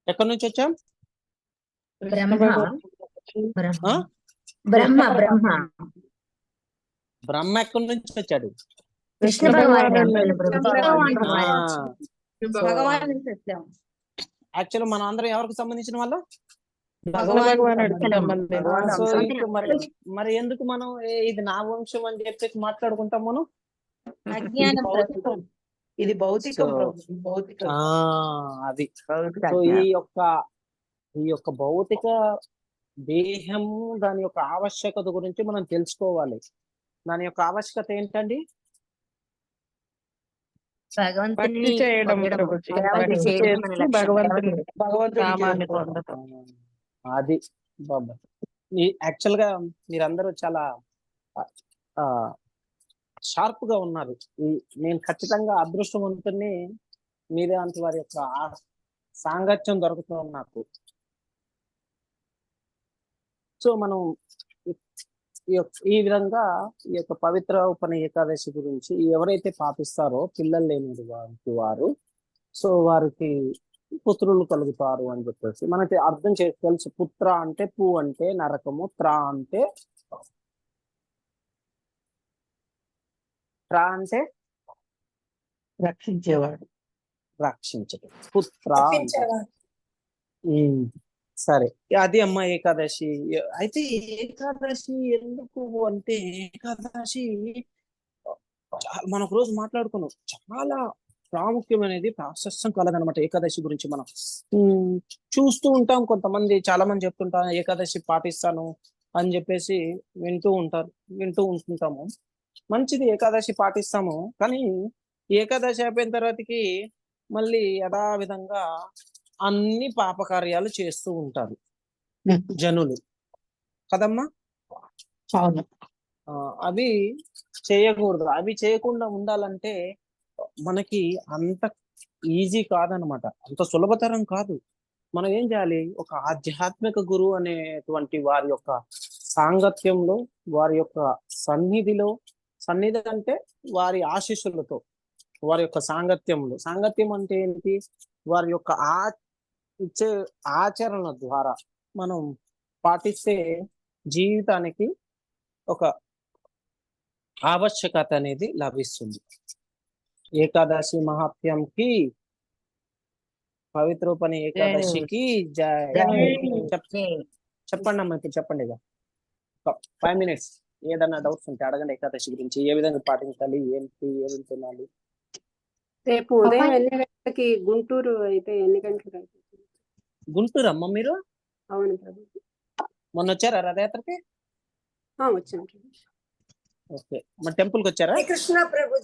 Speaker 2: ఎక్కడి నుంచి వచ్చాం?
Speaker 3: బ్రహ్మ బ్రహ్మ
Speaker 2: ఆ?
Speaker 3: బ్రహ్మ బ్రహ్మ
Speaker 2: బ్రహ్మ ఎక్కడి నుంచి వచ్చాడు?
Speaker 3: కృష్ణ భగవాన్
Speaker 7: భగవాన్ నుంచి వచ్చాము.
Speaker 2: యాక్చువల్ మన అందరం ఎవరికి సంబంధించిన వాళ్ళు?
Speaker 4: భగవానుడికి సంబంధించి.
Speaker 2: సో ఇంక మరి ఎందుకు మనం ఇది నా వంశం అని చెప్పేసి మాట్లాడుకుంటాం మనం?
Speaker 7: అజ్ఞానం ప్రభు.
Speaker 4: ఇది భౌతికం
Speaker 2: So,
Speaker 4: ప్రభు, భౌతికం.
Speaker 2: అది సో ఈ యొక్క భౌతిక దేహము దాని యొక్క ఆవశ్యకత గురించి మనం తెలుసుకోవాలి. దాని యొక్క ఆవశ్యకత ఏంటండి?
Speaker 3: భగవంతుని
Speaker 4: భక్తి చేయడం
Speaker 3: పొందడం,
Speaker 4: ప్రభుజీ.
Speaker 3: భగవంతుని
Speaker 4: భక్తి
Speaker 3: చేయడం మన
Speaker 4: చేస్తూ
Speaker 3: లక్ష్యం.
Speaker 4: భగవంతుడి నామాన్ని
Speaker 2: ఆ,
Speaker 4: పొందడం.
Speaker 2: అది బాబా. యాక్చువల్ గా మీరందరూ చాలా షార్ప్ గా ఉన్నారు. నేను ఖచ్చితంగా అదృష్టవంతుని మీరే అంత వారి యొక్క సాంగత్యం దొరుకుతుంది నాకు. సో మనం ఈ విధంగా ఈ యొక్క పవిత్ర ఉపన ఏకాదశి గురించి ఎవరైతే పాటిస్తారో పిల్లలు లేని వారు సో వారికి పుత్రులు కలుగుతారు అని చెప్పేసి మనకి అర్థం చేసి తెలుసు. పుత్ర అంటే పు అంటే నరకము, త్రా అంటే
Speaker 4: రక్షించేవాడు.
Speaker 2: రక్షించడం. పుత్ర
Speaker 5: తప్పించేవాడు.
Speaker 2: సరే, అది అమ్మ ఏకాదశి. అయితే ఏకాదశి ఎందుకు అంటే ఏకాదశి మనం ఒక రోజు మాట్లాడుకున్నాం, చాలా ప్రాముఖ్యమైనది, ప్రాశస్యం కలదనమాట. ఏకాదశి గురించి మనం చూస్తూ ఉంటాం. కొంతమంది చాలా మంది చెప్తుంటారు ఏకాదశి పాటిస్తాను అని చెప్పేసి వింటూ ఉంటుంటాము. మంచిది, ఏకాదశి పాటిస్తాము. కానీ ఏకాదశి అయిపోయిన తర్వాతకి మళ్ళీ యథావిధంగా అన్ని పాపకార్యాలు చేస్తూ ఉంటారు జనులు కదమ్మా.
Speaker 4: అవును.
Speaker 2: అవి చేయకూడదు. అవి చేయకుండా ఉండాలంటే మనకి అంత ఈజీ కాదనమాట, అంత సులభతరం కాదు. మనం ఏం చేయాలి? ఒక ఆధ్యాత్మిక గురువు అనేటువంటి వారి యొక్క సాంగత్యంలో, వారి యొక్క సన్నిధి అంటే వారి ఆశీస్సులతో, వారి యొక్క సాంగత్యంలో. సాంగత్యం అంటే ఏంటి? వారి యొక్క ఇచ్చే ఆచరణ ద్వారా మనం పాటిస్తే జీవితానికి ఒక ఆవశ్యకత అనేది లభిస్తుంది. ఏకాదశి మహాత్మ్యంకి, పవిత్రోపని ఏకాదశికి జై. చెప్పండి అమ్మా, ఇప్పుడు చెప్పండి. ఇక 5 minutes ఏదన్నా డౌట్స్ ఉంటే అడగండి. ఏకాదశి గురించి ఏ విధంగా పాటించాలి, ఏంటి, ఏమి తినాలి?
Speaker 8: రేపు ఉదయం ఎన్ని గంటలకి గుంటూరు అయితే ఎన్ని గంటలకు అయిపోతుంది?
Speaker 2: గుంటూరు అమ్మ మీరు?
Speaker 8: అవును ప్రభు.
Speaker 2: మొన్న వచ్చారా రథయాత్రకి?
Speaker 8: వచ్చాను.
Speaker 2: ఓకే, మరి టెంపుల్కి వచ్చారా?
Speaker 5: కృష్ణ ప్రభు.